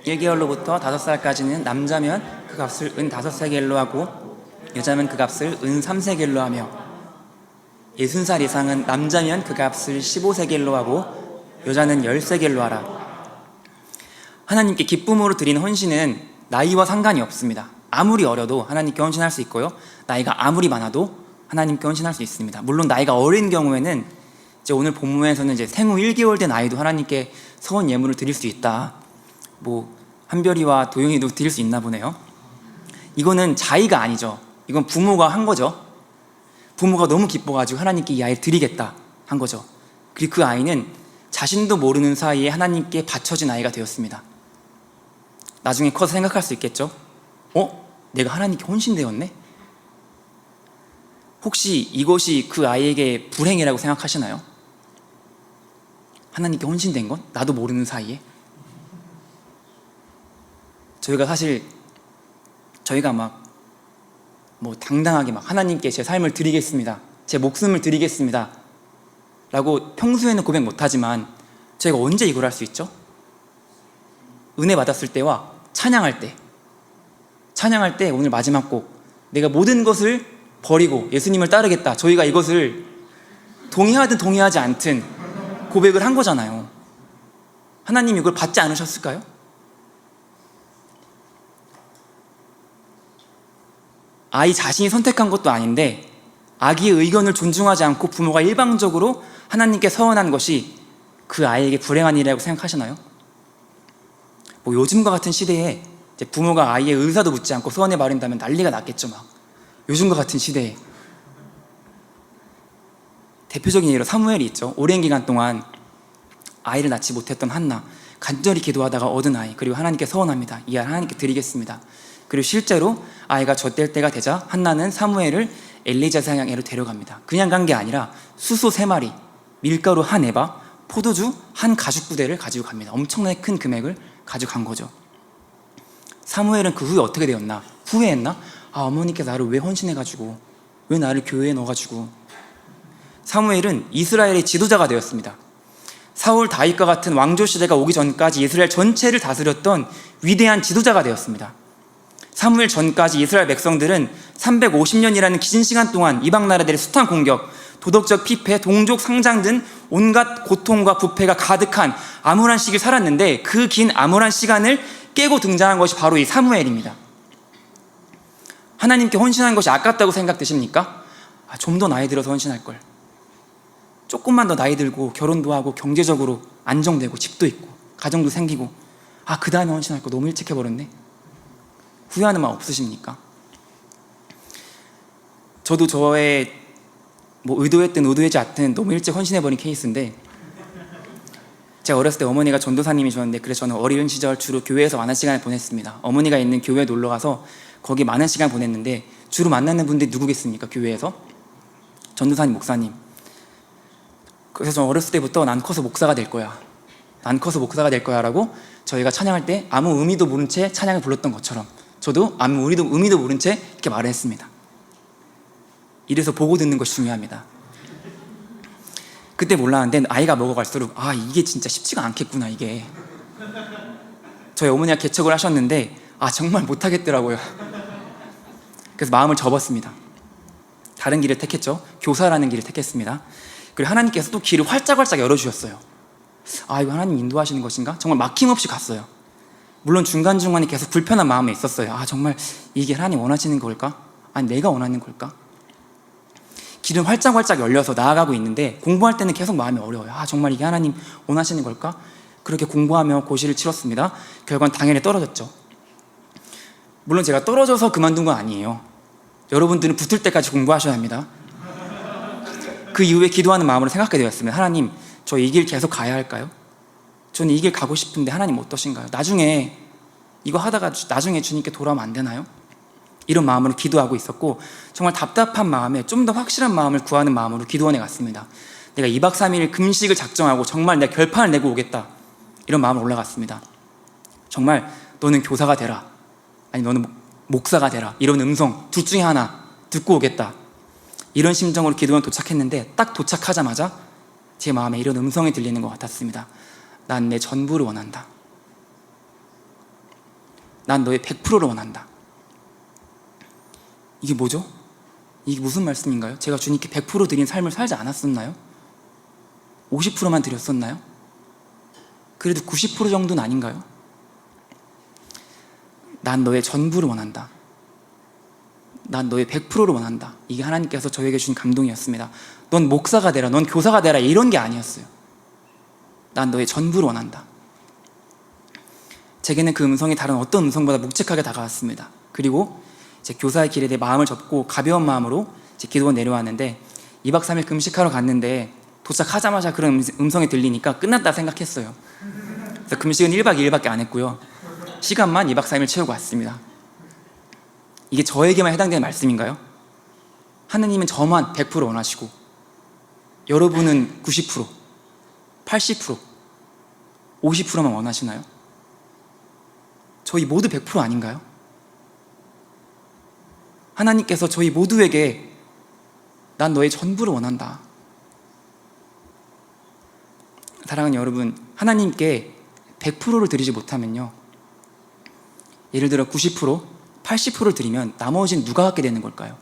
B: 1개월로부터 5살까지는 남자면 그 값을 은 5세겔로 하고 여자면 그 값을 은 3세겔로 하며 60살 이상은 남자면 그 값을 15세겔로 하고 여자는 10세겔로 하라. 하나님께 기쁨으로 드린 헌신은 나이와 상관이 없습니다. 아무리 어려도 하나님께 헌신할 수 있고요, 나이가 아무리 많아도 하나님께 헌신할 수 있습니다. 물론 나이가 어린 경우에는 이제 오늘 본문에서는 이제 생후 1개월 된 아이도 하나님께 서원 예물을 드릴 수 있다. 한별이와 도영이도 드릴 수 있나 보네요. 이거는 자의가 아니죠. 이건 부모가 한 거죠. 부모가 너무 기뻐가지고 하나님께 이 아이를 드리겠다 한 거죠. 그리고 그 아이는 자신도 모르는 사이에 하나님께 바쳐진 아이가 되었습니다. 나중에 커서 생각할 수 있겠죠. 내가 하나님께 헌신되었네? 혹시 이것이 그 아이에게 불행이라고 생각하시나요? 하나님께 헌신된 건? 나도 모르는 사이에? 저희가 당당하게 하나님께 제 삶을 드리겠습니다, 제 목숨을 드리겠습니다 라고 평소에는 고백 못하지만 저희가 언제 이걸 할 수 있죠? 은혜 받았을 때와 찬양할 때 오늘 마지막 곡 내가 모든 것을 버리고 예수님을 따르겠다, 저희가 이것을 동의하든 동의하지 않든 고백을 한 거잖아요. 하나님이 이걸 받지 않으셨을까요? 아이 자신이 선택한 것도 아닌데 아기의 의견을 존중하지 않고 부모가 일방적으로 하나님께 서원한 것이 그 아이에게 불행한 일이라고 생각하시나요? 뭐 요즘과 같은 시대에 이제 부모가 아이의 의사도 묻지 않고 서원해 버린다면 난리가 났겠죠. 막 요즘과 같은 시대에 대표적인 예로 사무엘이 있죠. 오랜 기간 동안 아이를 낳지 못했던 한나, 간절히 기도하다가 얻은 아이, 그리고 하나님께 서원합니다. 이 아이를 하나님께 드리겠습니다. 그리고 실제로 아이가 젖될 때가 되자 한나는 사무엘을 엘리자 사냥에로 데려갑니다. 그냥 간 게 아니라 수소 3마리, 밀가루 1에바, 포도주 1가죽부대를 가지고 갑니다. 엄청나게 큰 금액을 가져간 거죠. 사무엘은 그 후에 어떻게 되었나? 후회했나? 어머니께서 나를 왜 헌신해가지고, 왜 나를 교회에 넣어가지고. 사무엘은 이스라엘의 지도자가 되었습니다. 사울 다윗과 같은 왕조 시대가 오기 전까지 이스라엘 전체를 다스렸던 위대한 지도자가 되었습니다. 사무엘 전까지 이스라엘 백성들은 350년이라는 긴 시간 동안 이방 나라들의 숱한 공격, 도덕적 피폐, 동족 상장 등 온갖 고통과 부패가 가득한 암울한 시기를 살았는데 그 긴 암울한 시간을 깨고 등장한 것이 바로 이 사무엘입니다. 하나님께 헌신한 것이 아깝다고 생각되십니까? 좀 더 나이 들어서 헌신할 걸. 조금만 더 나이 들고 결혼도 하고 경제적으로 안정되고 집도 있고 가정도 생기고 그 다음에 헌신할 거 너무 일찍 해버렸네. 후회하는 마음 없으십니까? 저도 저의 의도했든 의도하지 않든 너무 일찍 헌신해버린 케이스인데, 제가 어렸을 때 어머니가 전도사님이셨는데 그래서 저는 어린 시절 주로 교회에서 많은 시간을 보냈습니다. 어머니가 있는 교회에 놀러가서 거기 많은 시간 보냈는데 주로 만나는 분들이 누구겠습니까? 교회에서 전도사님, 목사님. 그래서 저는 어렸을 때부터 난 커서 목사가 될 거야, 난 커서 목사가 될 거야 라고 저희가 찬양할 때 아무 의미도 모른 채 찬양을 불렀던 것처럼 저도 아무 의미도 모른 채 이렇게 말을 했습니다. 이래서 보고 듣는 것이 중요합니다. 그때 몰랐는데 아이가 먹어갈수록 이게 진짜 쉽지가 않겠구나. 이게 저희 어머니가 개척을 하셨는데 정말 못하겠더라고요. 그래서 마음을 접었습니다. 다른 길을 택했죠. 교사라는 길을 택했습니다. 그리고 하나님께서 또 길을 활짝활짝 열어주셨어요. 이거 하나님 인도하시는 것인가? 정말 막힘없이 갔어요. 물론 중간중간에 계속 불편한 마음이 있었어요. 정말 이게 하나님 원하시는 걸까? 아니 내가 원하는 걸까? 길은 활짝활짝 열려서 나아가고 있는데 공부할 때는 계속 마음이 어려워요. 정말 이게 하나님 원하시는 걸까? 그렇게 공부하며 고시를 치렀습니다. 결과는 당연히 떨어졌죠. 물론 제가 떨어져서 그만둔 건 아니에요. 여러분들은 붙을 때까지 공부하셔야 합니다. 그 이후에 기도하는 마음으로 생각하게 되었습니다. 하나님, 저 이 길 계속 가야 할까요? 저는 이 길 가고 싶은데 하나님 어떠신가요? 나중에 이거 하다가 나중에 주님께 돌아오면 안 되나요? 이런 마음으로 기도하고 있었고, 정말 답답한 마음에 좀 더 확실한 마음을 구하는 마음으로 기도원에 갔습니다. 내가 2박 3일 금식을 작정하고 정말 내가 결판을 내고 오겠다, 이런 마음으로 올라갔습니다. 정말 너는 교사가 되라, 아니 너는 목사가 되라, 이런 음성 둘 중에 하나 듣고 오겠다, 이런 심정으로 기도원 도착했는데 딱 도착하자마자 제 마음에 이런 음성이 들리는 것 같았습니다. 난 내 전부를 원한다. 난 너의 100%를 원한다. 이게 뭐죠? 이게 무슨 말씀인가요? 제가 주님께 100% 드린 삶을 살지 않았었나요? 50%만 드렸었나요? 그래도 90% 정도는 아닌가요? 난 너의 전부를 원한다. 난 너의 100%를 원한다. 이게 하나님께서 저에게 주신 감동이었습니다. 넌 목사가 되라, 넌 교사가 되라, 이런 게 아니었어요. 난 너의 전부를 원한다. 제게는 그 음성이 다른 어떤 음성보다 묵직하게 다가왔습니다. 그리고 이제 교사의 길에 대해 마음을 접고 가벼운 마음으로 이제 기도원 내려왔는데 2박 3일 금식하러 갔는데 도착하자마자 그런 음성이 들리니까 끝났다 생각했어요. 그래서 금식은 1박 2일밖에 안 했고요. 시간만 2박 3일 채우고 왔습니다. 이게 저에게만 해당되는 말씀인가요? 하느님은 저만 100% 원하시고 여러분은 90%, 80%, 50%만 원하시나요? 저희 모두 100% 아닌가요? 하나님께서 저희 모두에게 난 너의 전부를 원한다. 사랑하는 여러분, 하나님께 100%를 드리지 못하면요, 예를 들어 90%, 80%를 드리면 나머지는 누가 갖게 되는 걸까요?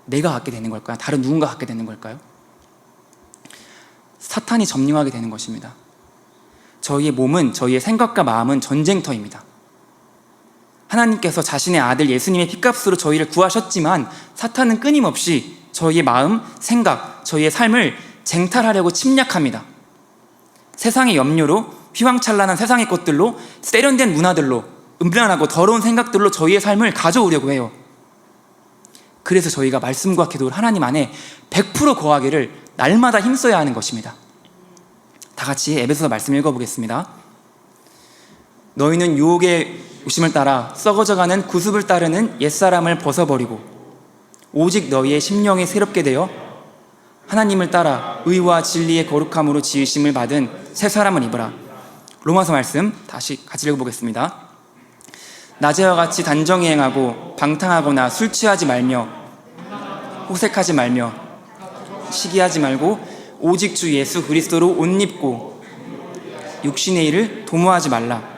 B: 내가 갖게 되는 걸까요? 다른 누군가 갖게 되는 걸까요? 사탄이 점령하게 되는 것입니다. 저희의 몸은, 저희의 생각과 마음은 전쟁터입니다. 하나님께서 자신의 아들 예수님의 피값으로 저희를 구하셨지만 사탄은 끊임없이 저희의 마음, 생각, 저희의 삶을 쟁탈하려고 침략합니다. 세상의 염려로, 휘황찬란한 세상의 것들로, 세련된 문화들로, 음란하고 더러운 생각들로 저희의 삶을 가져오려고 해요. 그래서 저희가 말씀과 기도를 하나님 안에 100% 거하기를 날마다 힘써야 하는 것입니다. 다 같이 에베소서 말씀 읽어보겠습니다. 너희는 유혹의 욕심을 따라 썩어져가는 구습을 따르는 옛사람을 벗어버리고 오직 너희의 심령이 새롭게 되어 하나님을 따라 의와 진리의 거룩함으로 지으심을 받은 새 사람을 입으라. 로마서 말씀 다시 같이 읽어보겠습니다. 낮에와 같이 단정히 행하고 방탕하거나 술 취하지 말며 호색하지 말며 시기하지 말고 오직 주 예수 그리스도로 옷 입고 육신의 일을 도모하지 말라.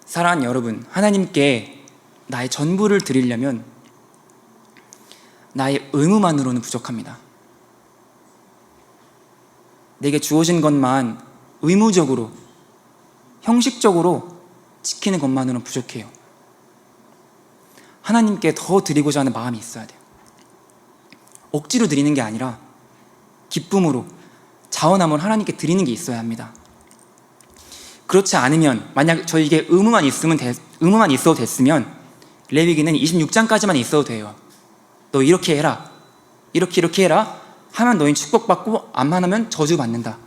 B: 사랑하는 여러분, 하나님께 나의 전부를 드리려면 나의 의무만으로는 부족합니다. 내게 주어진 것만 의무적으로, 형식적으로 지키는 것만으로는 부족해요. 하나님께 더 드리고자 하는 마음이 있어야 돼요. 억지로 드리는 게 아니라 기쁨으로, 자원함을 하나님께 드리는 게 있어야 합니다. 그렇지 않으면, 만약 저에게 의무만 있어도 됐으면 레위기는 26장까지만 있어도 돼요. 너 이렇게 해라, 이렇게 해라 하면 너희는 축복받고 안 하면 저주받는다.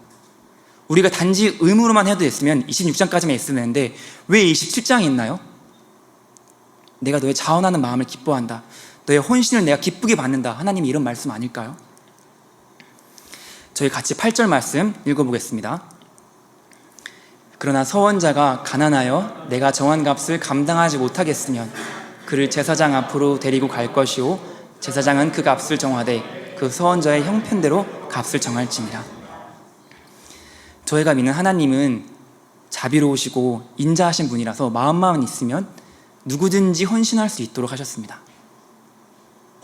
B: 우리가 단지 의무로만 해도 됐으면 26장까지만 있으면 되는데 왜 27장이 있나요? 내가 너의 자원하는 마음을 기뻐한다, 너의 헌신을 내가 기쁘게 받는다, 하나님이 이런 말씀 아닐까요? 저희 같이 8절 말씀 읽어보겠습니다. 그러나 서원자가 가난하여 내가 정한 값을 감당하지 못하겠으면 그를 제사장 앞으로 데리고 갈 것이요 제사장은 그 값을 정하되 그 서원자의 형편대로 값을 정할지니라. 저희가 믿는 하나님은 자비로우시고 인자하신 분이라서 마음만 있으면 누구든지 헌신할 수 있도록 하셨습니다.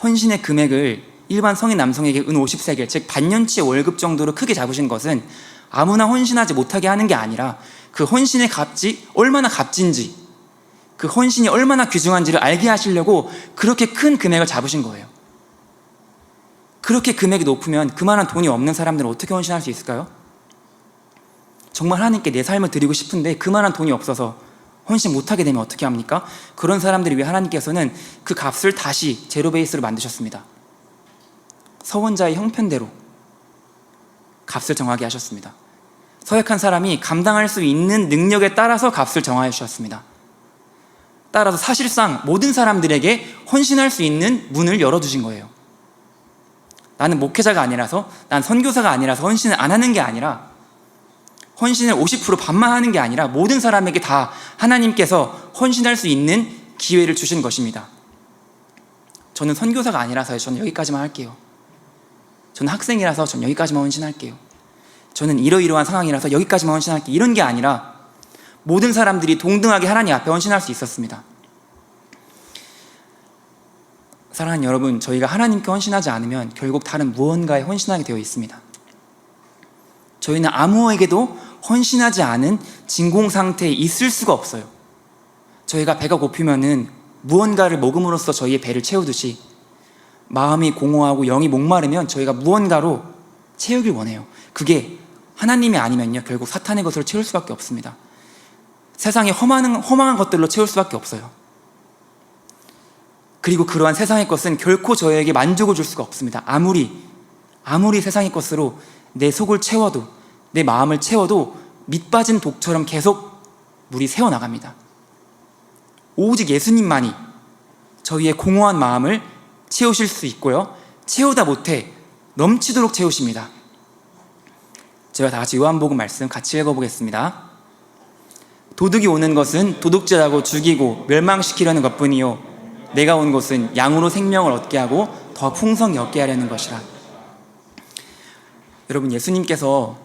B: 헌신의 금액을 일반 성인 남성에게 은 50세겔, 즉 반년치의 월급 정도로 크게 잡으신 것은 아무나 헌신하지 못하게 하는 게 아니라 그 헌신의 값이 얼마나 값진지, 그 헌신이 얼마나 귀중한지를 알게 하시려고 그렇게 큰 금액을 잡으신 거예요. 그렇게 금액이 높으면 그만한 돈이 없는 사람들은 어떻게 헌신할 수 있을까요? 정말 하나님께 내 삶을 드리고 싶은데 그만한 돈이 없어서 헌신 못하게 되면 어떻게 합니까? 그런 사람들을 위해 하나님께서는 그 값을 다시 제로 베이스로 만드셨습니다. 서원자의 형편대로 값을 정하게 하셨습니다. 서약한 사람이 감당할 수 있는 능력에 따라서 값을 정하여 주셨습니다. 따라서 사실상 모든 사람들에게 헌신할 수 있는 문을 열어두신 거예요. 나는 목회자가 아니라서, 난 선교사가 아니라서 헌신을 안 하는 게 아니라, 헌신을 50% 반만 하는 게 아니라 모든 사람에게 다 하나님께서 헌신할 수 있는 기회를 주신 것입니다. 저는 선교사가 아니라서요, 저는 여기까지만 할게요. 저는 학생이라서 저는 여기까지만 헌신할게요. 저는 이러이러한 상황이라서 여기까지만 헌신할게요. 이런 게 아니라 모든 사람들이 동등하게 하나님 앞에 헌신할 수 있었습니다. 사랑하는 여러분, 저희가 하나님께 헌신하지 않으면 결국 다른 무언가에 헌신하게 되어 있습니다. 저희는 아무에게도 헌신하지 않은 진공 상태에 있을 수가 없어요. 저희가 배가 고프면은 무언가를 먹음으로써 저희의 배를 채우듯이 마음이 공허하고 영이 목마르면 저희가 무언가로 채우길 원해요. 그게 하나님이 아니면요, 결국 사탄의 것으로 채울 수밖에 없습니다. 세상의 허망한 것들로 채울 수밖에 없어요. 그리고 그러한 세상의 것은 결코 저에게 만족을 줄 수가 없습니다. 아무리 세상의 것으로 내 속을 채워도, 내 마음을 채워도 밑빠진 독처럼 계속 물이 새어나갑니다. 오직 예수님만이 저희의 공허한 마음을 채우실 수 있고요, 채우다 못해 넘치도록 채우십니다. 제가 다 같이 요한복음 말씀 같이 읽어보겠습니다. 도둑이 오는 것은 도둑질하고 죽이고 멸망시키려는 것뿐이요 내가 온 것은 양으로 생명을 얻게 하고 더 풍성히 얻게 하려는 것이라. 여러분, 예수님께서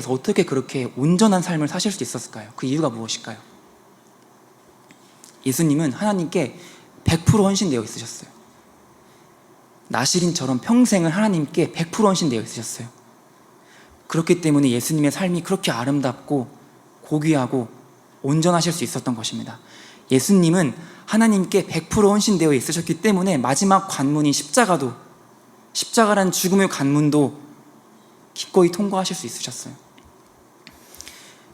B: 어떻게 그렇게 온전한 삶을 사실 수 있었을까요? 그 이유가 무엇일까요? 예수님은 하나님께 100% 헌신되어 있으셨어요. 나시린처럼 평생을 하나님께 100% 헌신되어 있으셨어요. 그렇기 때문에 예수님의 삶이 그렇게 아름답고 고귀하고 온전하실 수 있었던 것입니다. 예수님은 하나님께 100% 헌신되어 있으셨기 때문에 마지막 관문인 십자가라는 죽음의 관문도 기꺼이 통과하실 수 있으셨어요.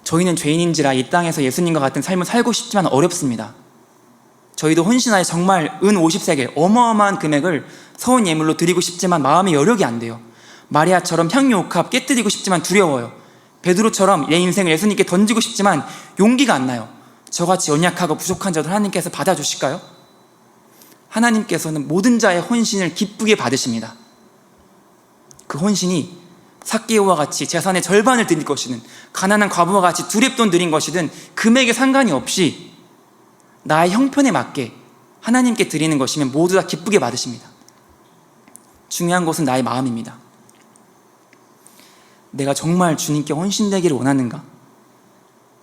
B: 저희는 죄인인지라 이 땅에서 예수님과 같은 삶을 살고 싶지만 어렵습니다. 저희도 헌신하여 정말 은 50세겔 어마어마한 금액을 서은 예물로 드리고 싶지만 마음의 여력이 안 돼요. 마리아처럼 향유 옥합 깨뜨리고 싶지만 두려워요. 베드로처럼 내 인생을 예수님께 던지고 싶지만 용기가 안 나요. 저같이 연약하고 부족한 자들 하나님께서 받아주실까요? 하나님께서는 모든 자의 헌신을 기쁘게 받으십니다. 그 헌신이 삭개오와 같이 재산의 절반을 드릴 것이든 가난한 과부와 같이 두렵돈 드린 것이든 금액에 상관이 없이 나의 형편에 맞게 하나님께 드리는 것이면 모두 다 기쁘게 받으십니다. 중요한 것은 나의 마음입니다. 내가 정말 주님께 헌신되기를 원하는가?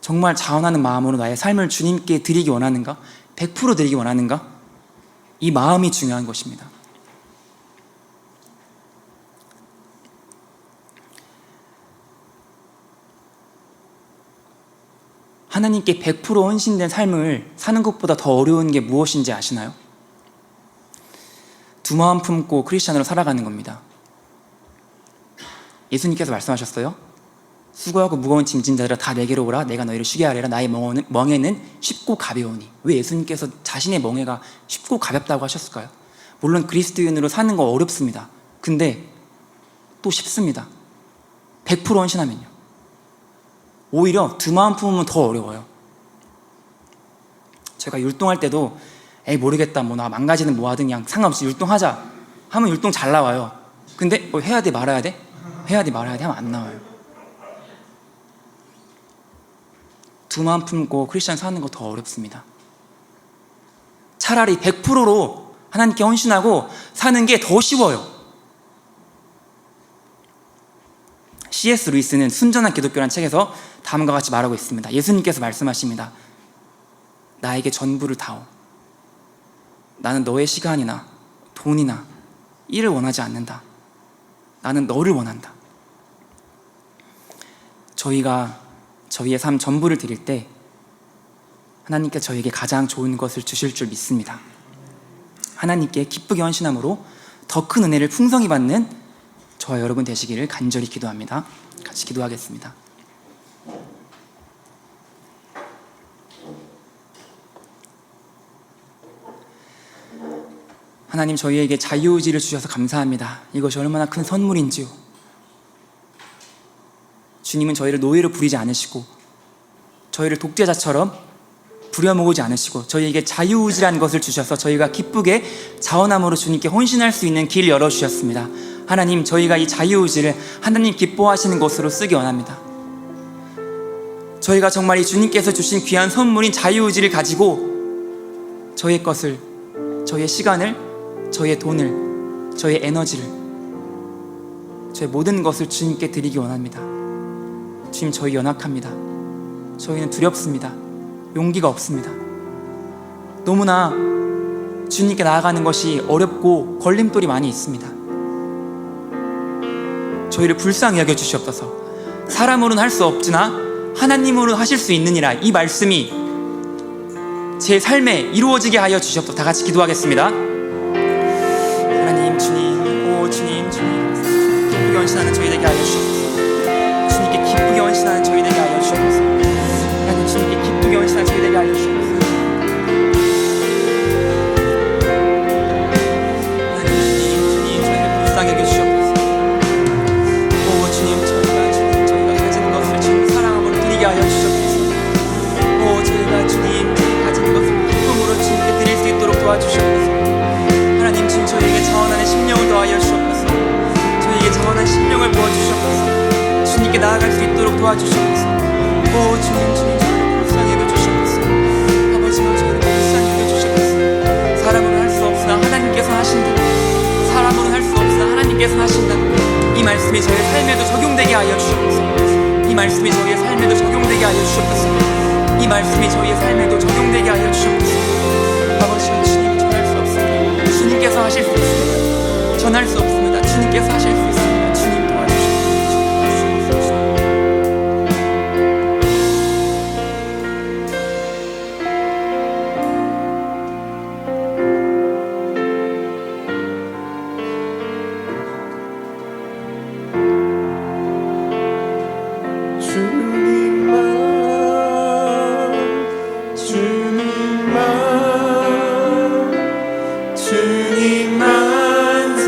B: 정말 자원하는 마음으로 나의 삶을 주님께 드리기 원하는가? 100% 드리기 원하는가? 이 마음이 중요한 것입니다. 하나님께 100% 헌신된 삶을 사는 것보다 더 어려운 게 무엇인지 아시나요? 두 마음 품고 크리스찬으로 살아가는 겁니다. 예수님께서 말씀하셨어요. 수고하고 무거운 짐진 자들아 다 내게로 오라. 내가 너희를 쉬게 하리라. 나의 멍에는 쉽고 가벼우니. 왜 예수님께서 자신의 멍에가 쉽고 가볍다고 하셨을까요? 물론 그리스도인으로 사는 거 어렵습니다. 근데 또 쉽습니다. 100% 헌신하면요. 오히려 두 마음 품으면 더 어려워요. 제가 율동할 때도 에이 모르겠다 뭐 나 망가지는 뭐하든 그냥 상관없이 율동하자 하면 율동 잘 나와요. 근데 해야 돼 말아야 돼? 해야 돼 말아야 돼 하면 안 나와요. 두 마음 품고 크리스찬 사는 거 더 어렵습니다. 차라리 100%로 하나님께 헌신하고 사는 게 더 쉬워요. C.S. 루이스는 순전한 기독교라는 책에서 다음과 같이 말하고 있습니다. 예수님께서 말씀하십니다. 나에게 전부를 다오. 나는 너의 시간이나 돈이나 일을 원하지 않는다. 나는 너를 원한다. 저희가 저희의 삶 전부를 드릴 때 하나님께 저에게 가장 좋은 것을 주실 줄 믿습니다. 하나님께 기쁘게 헌신함으로 더 큰 은혜를 풍성히 받는 저와 여러분 되시기를 간절히 기도합니다. 같이 기도하겠습니다. 하나님, 저희에게 자유의지를 주셔서 감사합니다. 이것이 얼마나 큰 선물인지요. 주님은 저희를 노예로 부리지 않으시고 저희를 독재자처럼 부려모으지 않으시고 저희에게 자유의지라는 것을 주셔서 저희가 기쁘게 자원함으로 주님께 헌신할 수 있는 길을 열어주셨습니다. 하나님, 저희가 이 자유의지를 하나님 기뻐하시는 것으로 쓰기 원합니다. 저희가 정말 이 주님께서 주신 귀한 선물인 자유의지를 가지고 저희의 것을, 저희의 시간을, 저희의 돈을, 저희의 에너지를, 저희 모든 것을 주님께 드리기 원합니다. 주님, 저희 연약합니다. 저희는 두렵습니다. 용기가 없습니다. 너무나 주님께 나아가는 것이 어렵고 걸림돌이 많이 있습니다. 저희를 불쌍히 여겨 주시옵소서. 사람으로는 할 수 없으나 하나님으로 하실 수 있느니라. 이 말씀이 제 삶에 이루어지게 하여 주시옵소서. 다 같이 기도하겠습니다. 하나님, 주님, 주님, 기쁘게 헌신하는 저희 되게 하여 주시옵소서. 주님께 기쁘게 헌신하는 저희 되게 하여 주시옵소서. 하나님, 주님께 기쁘게 헌신하는 저희 되게 하여 주시옵소서. 하나님, 주님, 저희를 불쌍히 여겨 주시옵소서. 저희가 가진 것을 주님 사랑함으로 드리게 하여 주시옵소서. 저희가 주님 가진 것을 기쁨으로 주님께 드릴 수 있도록 도와주시옵소서. 하나님, 주님 저희에게 자원하는 심령을 더하여 주시옵소서. 저희에게 자원한 심령을 부어주시옵소서. 주님께 나아갈 수 있도록 도와주시옵소서. 주님, 저희를 불쌍히 여겨주시옵소서. 아버지여, 저희를 불쌍히 여겨주시옵소서. 사람으로는 할 수 없으나 하나님께서 하신다. 사람으로는 할 수 없으나 하나님께서 하신다. 이 말씀이 저희의 삶에도 적용되게 하여 주시옵소서. 이 말씀이 저희의 삶에도 적용되게 하여 주시옵소서. 이 말씀이 저희의 삶에도 적용되게 하여 주시옵소서. 아버지여, 주님, 전할 수 없습니다. 주님께서 하실 수 있습니다. 전할 수 없습니다. 주님께서 하실 수 있습니다. 주님 도와주십시오.
A: 주님만 사랑하리.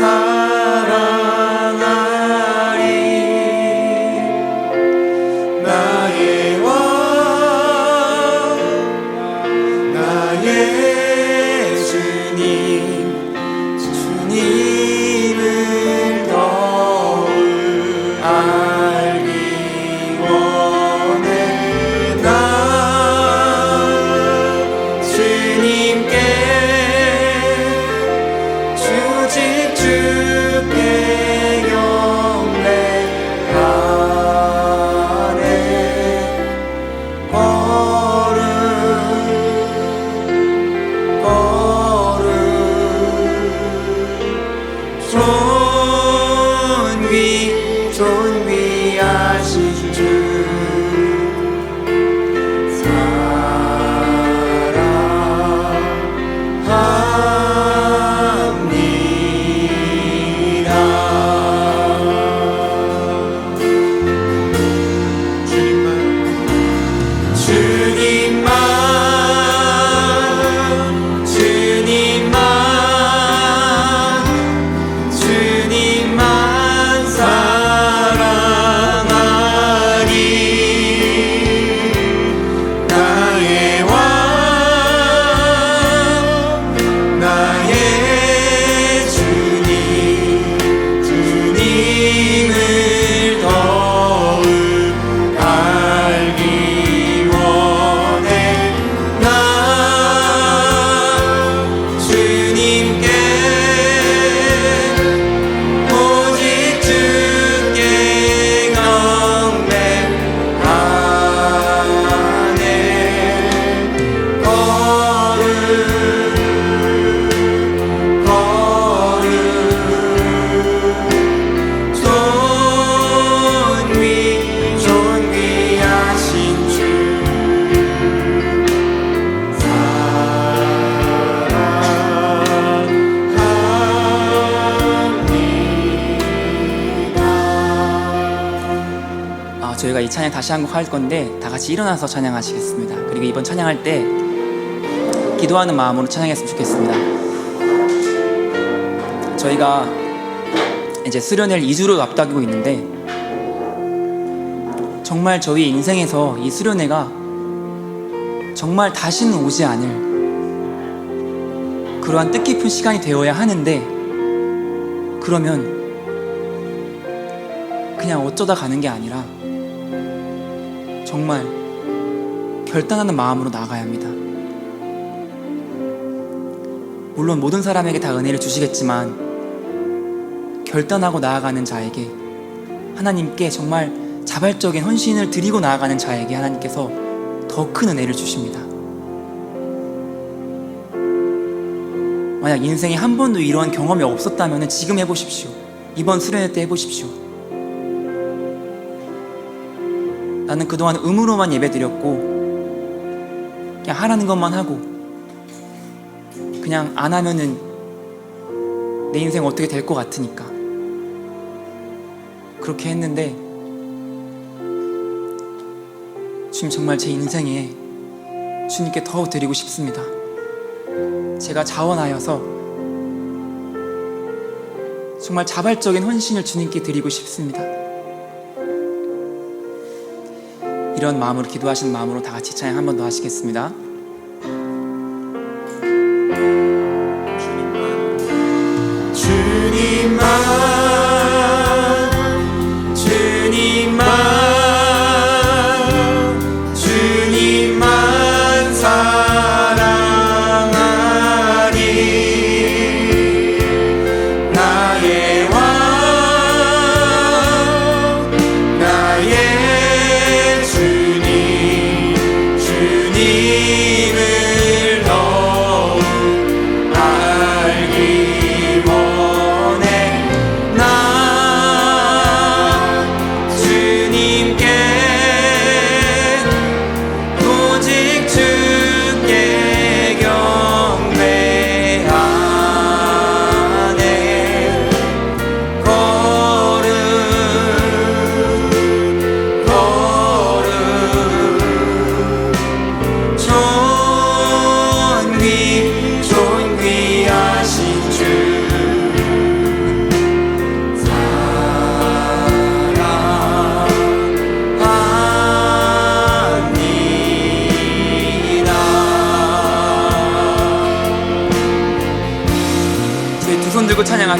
A: 나의 왕 나의 주님, 주님을 더욱 알기 원해. 나 주님께 주직 주께 경배하네. 거룩 존귀하신 주 주님만 사랑하리. 나의 왕 나의 주님, 주님을 더욱 알기 원해. 나 주님께 오직 주께 경배하네. 거룩 존귀하신 주
B: 저희가 이 찬양 다시 한 곡 할 건데 다 같이 일어나서 찬양하시겠습니다. 그리고 이번 찬양할 때 기도하는 마음으로 찬양했으면 좋겠습니다. 저희가 이제 수련회를 2주로 앞당기고 있는데 정말 저희 인생에서 이 수련회가 정말 다시는 오지 않을 그러한 뜻깊은 시간이 되어야 하는데, 그러면 그냥 어쩌다 가는 게 아니라 정말 결단하는 마음으로 나아가야 합니다. 물론 모든 사람에게 다 은혜를 주시겠지만 결단하고 나아가는 자에게, 하나님께 정말 자발적인 헌신을 드리고 나아가는 자에게 하나님께서 더 큰 은혜를 주십니다. 만약 인생에 한 번도 이러한 경험이 없었다면 지금 해보십시오. 이번 수련회 때 해보십시오. 나는 그동안 의무로만 예배드렸고 그냥 하라는 것만 하고 그냥 안 하면은 내 인생 어떻게 될 것 같으니까 그렇게 했는데, 주님 정말 제 인생에 주님께 더 드리고 싶습니다. 제가 자원하여서 정말 자발적인 헌신을 주님께 드리고 싶습니다. 이런 마음으로, 기도하시는 마음으로 다 같이 찬양 한 번 더 하시겠습니다.
A: 주님만 사랑하리. 나의 왕 나의 주님, 주님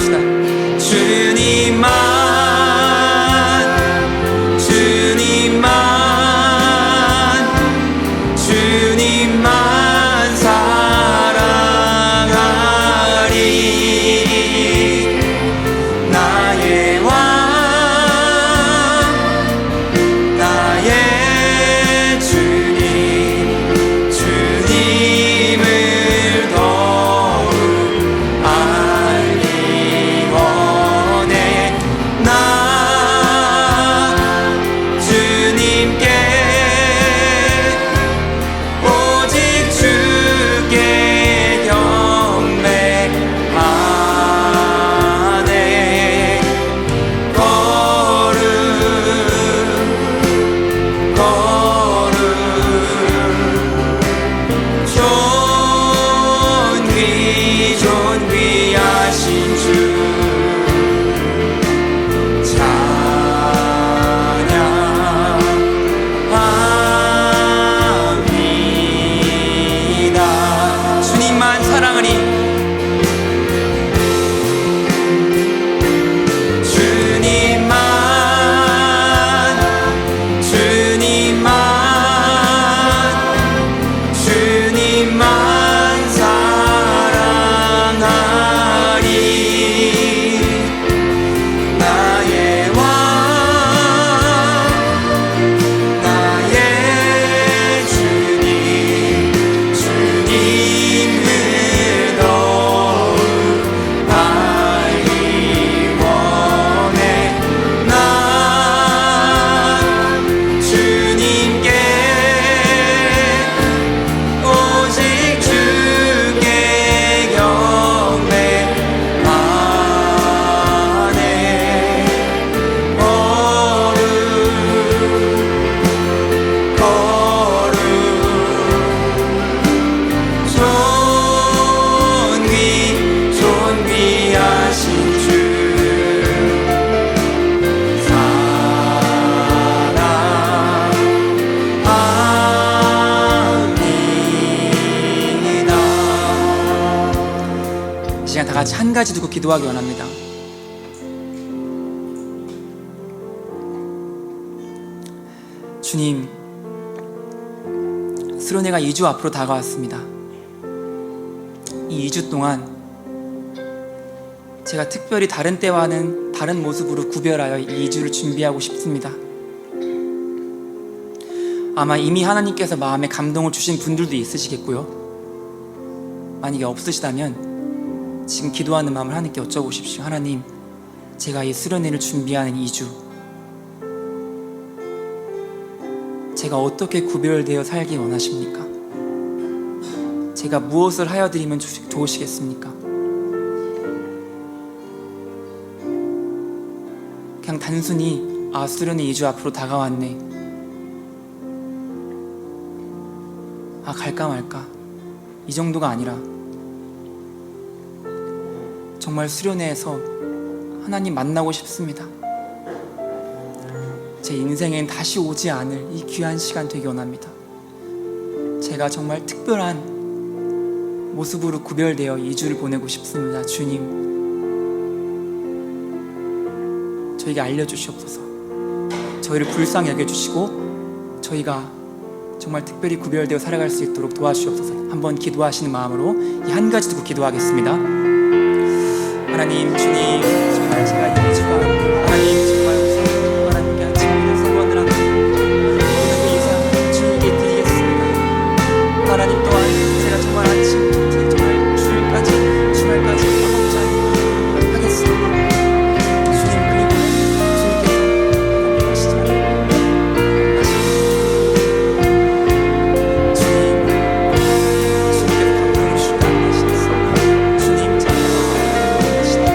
B: 합시다. 주님만 사랑하리. 나의 왕 나의 주님을 더욱 알기 원해. 나 주님께 오직 주께 경배하네. 존귀하신 주 찬양합니다. 주님만 사랑하니 주님만 사랑하리. 나의 왕 나의 주님을 더욱 알기 원해. 나 주님께 오직 주께 경배하네. 존귀하신 주 사랑합니다. 이 시간 다 같이 한 가지 두고 기도하기 원합니다. 주님, 수련회가 2주 앞으로 다가왔습니다. 이 2주 동안 제가 특별히 다른 때와는 다른 모습으로 구별하여 이 2주를 준비하고 싶습니다. 아마 이미 하나님께서 마음에 감동을 주신 분들도 있으시겠고요. 만약에 없으시다면 지금 기도하는 마음을 하나님께 여쭤보십시오. 하나님, 제가 이 수련회를 준비하는 2주 제가 어떻게 구별되어 살기 원하십니까? 제가 무엇을 하여 드리면 좋으시겠습니까? 그냥 단순히 수련회 2주 앞으로 다가왔네, 갈까 말까, 이 정도가 아니라 정말 수련회에서 하나님 만나고 싶습니다. 제 인생엔 다시 오지 않을 이 귀한 시간 되기 원합니다. 제가 정말 특별한 모습으로 구별되어 2주를 보내고 싶습니다. 주님, 저에게 알려주시옵소서. 저희를 불쌍히 여겨주시고 저희가 정말 특별히 구별되어 살아갈 수 있도록 도와주시옵소서. 한번 기도하시는 마음으로 이 한 가지 두고 기도하겠습니다. 하나님, 주님, 정말 제가 이 2주간 하나님 정말 하나님께 아침에 소원을 하고 모든 인생 주님께 드리겠습니다. 하나님 또한 제가 정말 아침부터 정말 주말까지 화목자니 하겠습니다. 주님, 그리고 주님께서 감동을 주시다는 것이었어. 주님, 제가 감동을 주시다.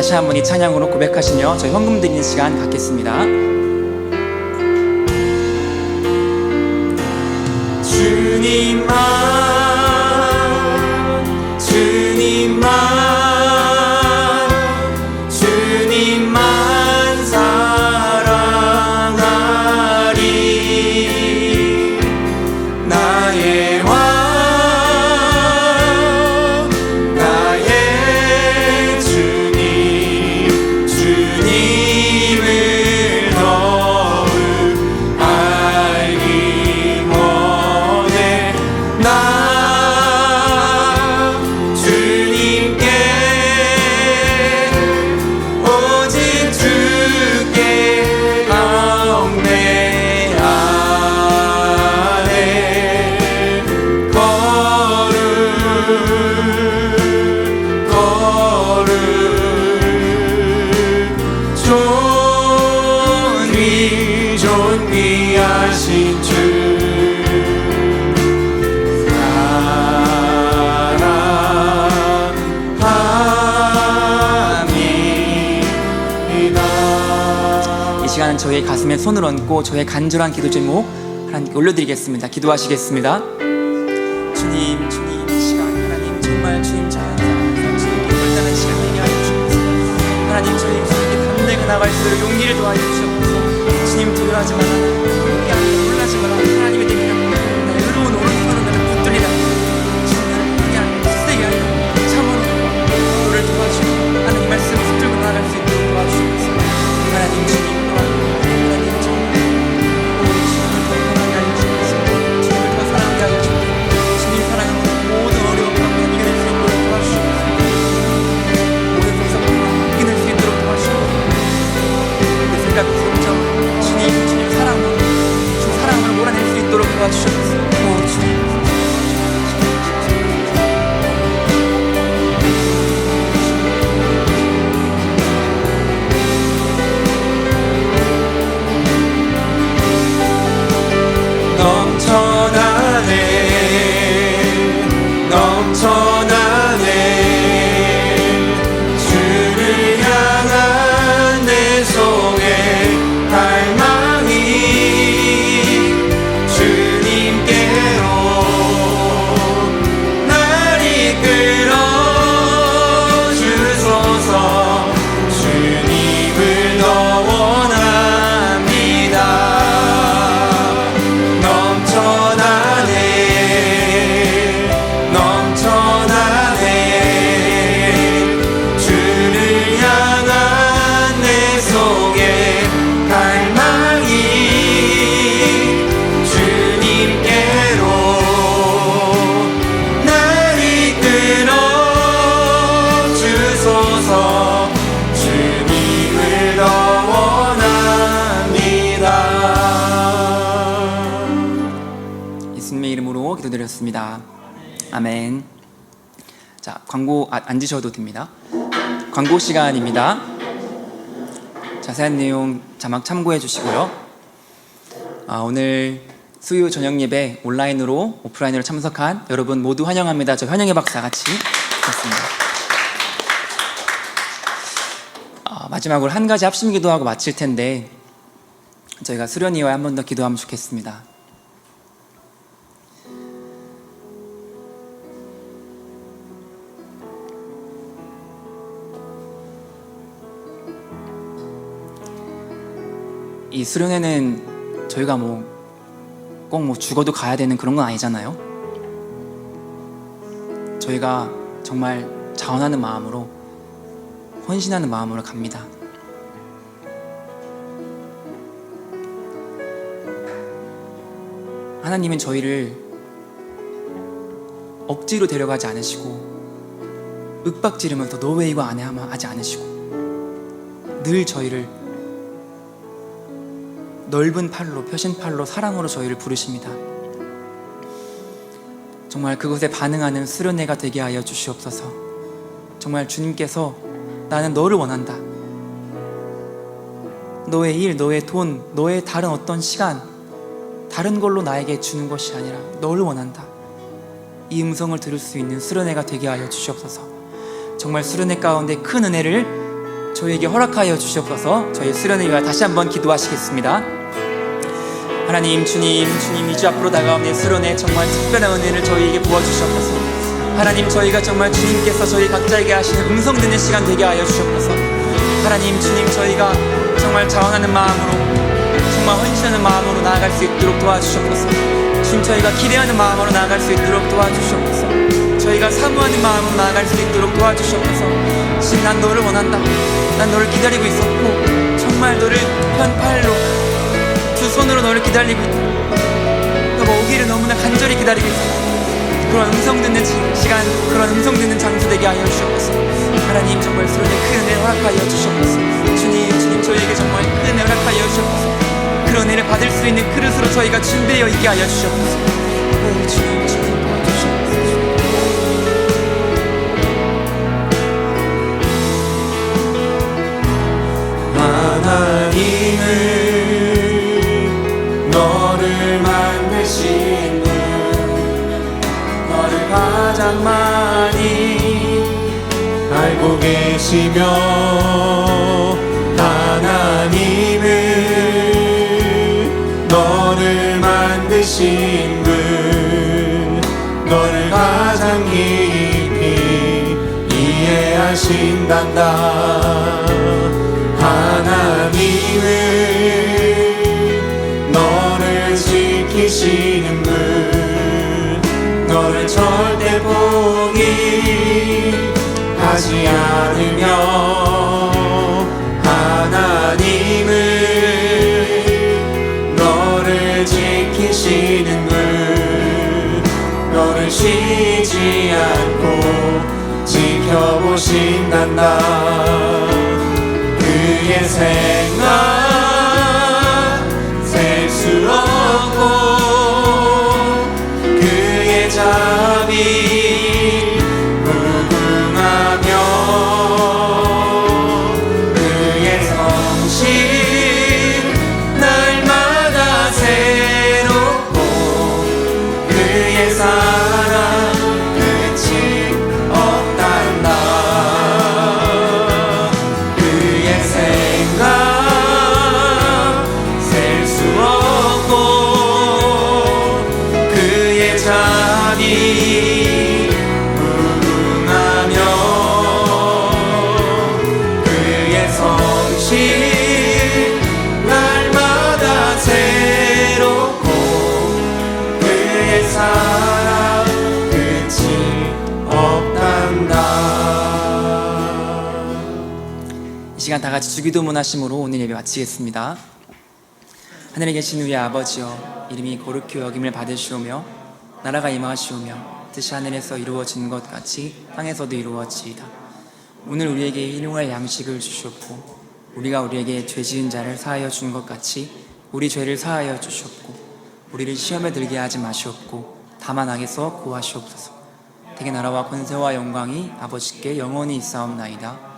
B: 다시 한번 이 찬양으로 고백하시며 저희 헌금 드리는 시간 갖겠습니다. 주님만, 주님만 사랑하리. 나의 왕, 나의 주님, 주님을 더욱 알기 원해. 나 주님께 오직 주께 경배하네. 거룩 존귀하신 주 사랑합니다. 이 시간은 저의 가슴에 손을 얹고 저의 간절한 기도 제목 하나님께 올려드리겠습니다. 기도하시겠습니다. 주님, 이 시간 하나님 정말 주님 잘 사랑합니다. 주님께 결단한 시간 되게 하여 주옵소서. 하나님 저희 주님께 담대하게 나갈 수 있도록 용기를 더하여 주옵소서. 주님 두려워하지 마라. 포기 안 해. 놀라지 마라. 하나님의 되면 나의 의로운 오른손으로 나를 붙들리라. 주님 나를 포기 안 해. 쓰게 하여 참으로 너를 도와주고 하나님 말씀을 붙들고 나아갈 수 있도록 도와주옵소서. 하나님 주님 또한 하나님 정말 우리 주님을 더 편하게 하여 주옵소서. 주님을 더 사랑하게 하여 주옵소서. 주님 사랑은 모든 어려움 가운데 이겨낼 수 있도록 도와주옵소서. 모든 성사함을 이겨낼 수 있도록 도와주옵소서. 내 생각 속정 주님 사랑으로 주 사랑을 몰아낼 수 있도록 도와주옵소서. 주님 넘쳐나네 주를 향한 내 속의 갈망이 주님께로 날 이끌어 주소서. 주님을 더 원합니다. 넘쳐나네 주를 향한 내 속의 갈망이 주님께로 날 이끌어 주소서. 주님을 더 원합니다. 예수님의 이름으로 기도드렸습니다. 아멘. 자, 광고 앉으셔도 됩니다. 광고 시간입니다. 자세한 내용 자막 참고해 주시고요. 오늘 수요 저녁 예배 온라인으로 오프라인으로 참석한 여러분 모두 환영합니다. 저 환영의 박수 다 같이 드렸습니다. 마지막으로 한 가지 합심 기도하고 마칠 텐데 저희가 수련이와 한 번 더 기도하면 좋겠습니다. 이 수련회는 저희가 꼭 죽어도 가야 되는 그런 건 아니잖아요. 저희가 정말 자원하는 마음으로, 헌신하는 마음으로 갑니다. 하나님은 저희를 억지로 데려가지 않으시고 윽박지르면서 너왜 이거 안 해? 하지 않으시고 늘 저희를 넓은 팔로, 펴신 팔로, 사랑으로 저희를 부르십니다. 정말 그것에 반응하는 수련회가 되게 하여 주시옵소서. 정말 주님께서 나는 너를 원한다. 너의 일, 너의 돈, 너의 다른 어떤 시간, 다른 걸로 나에게 주는 것이 아니라 너를 원한다. 이 음성을 들을 수 있는 수련회가 되게 하여 주시옵소서. 정말 수련회 가운데 큰 은혜를 저희에게 허락하여 주시옵소서. 저희 수련을 위하여 다시 한번 기도하시겠습니다. 하나님, 주님 2주 앞으로 다가오는 수련에 정말 특별한 은혜를 저희에게 부어주시옵소서. 하나님, 저희가 정말 주님께서 저희 각자에게 하시는 음성 듣는 시간 되게 하여 주시옵소서. 하나님, 주님, 저희가 정말 자원하는 마음으로, 정말 헌신하는 마음으로 나아갈 수 있도록 도와주시옵소서. 주님, 저희가 기대하는 마음으로 나아갈 수 있도록 도와주시옵소서. 저희가 사모하는 마음으로 나아갈 수 있도록 도와주시옵소서. 주님, 난 너를 원한다. 난 너를 기다리고 있었고, 정말 너를 편팔로 두 손으로 너를 기다리고 있다. 너가 오기를 너무나 간절히 기다리고 있었다. 그런 음성 듣는 시간, 그런 음성 듣는 장소 되게 하여 주시옵소서. 하나님, 정말 수련에 큰 은혜 허락하여 주시옵소서. 주님, 저희에게 정말 큰 은혜 허락하여 주시옵소서. 그런 은혜를 받을 수 있는 그릇으로 저희가 준비되어 있게 하여 주시옵소서. 오, 주님 도와주시옵소서.
A: 하나님은 너를 만드신 분, 너를 가장 많이 알고 계시며, 하나님은 너를 만드신 분, 너를 가장 깊이 이해하신단다. 하나님은 너를 지키시는 분, 너를 절대 포기하지 않으며, 하나님은 너를 지키시는 분, 너를 쉬지 않고 지켜보신단다. 그의 생각 셀 수 없고, 그의 자비 무궁하며, 그의 성실 날마다 새롭고, 그의 사랑 끝이 없단다.
B: 이 시간 다 같이 주기도문 하심으로 오늘 예배 마치겠습니다. 하늘에 계신 우리 아버지여, 이름이 거룩히 여김을 받으시오며 나라가 임하시오며 뜻이 하늘에서 이루어진 것 같이 땅에서도 이루어지이다. 오늘 우리에게 일용할 양식을 주시옵고, 우리가 우리에게 죄 지은 자를 사하여 준 것 같이 우리 죄를 사하여 주시옵고, 우리를 시험에 들게 하지 마시옵고 다만 악에서 구하시옵소서. 대개 나라와 권세와 영광이 아버지께 영원히 있사옵나이다.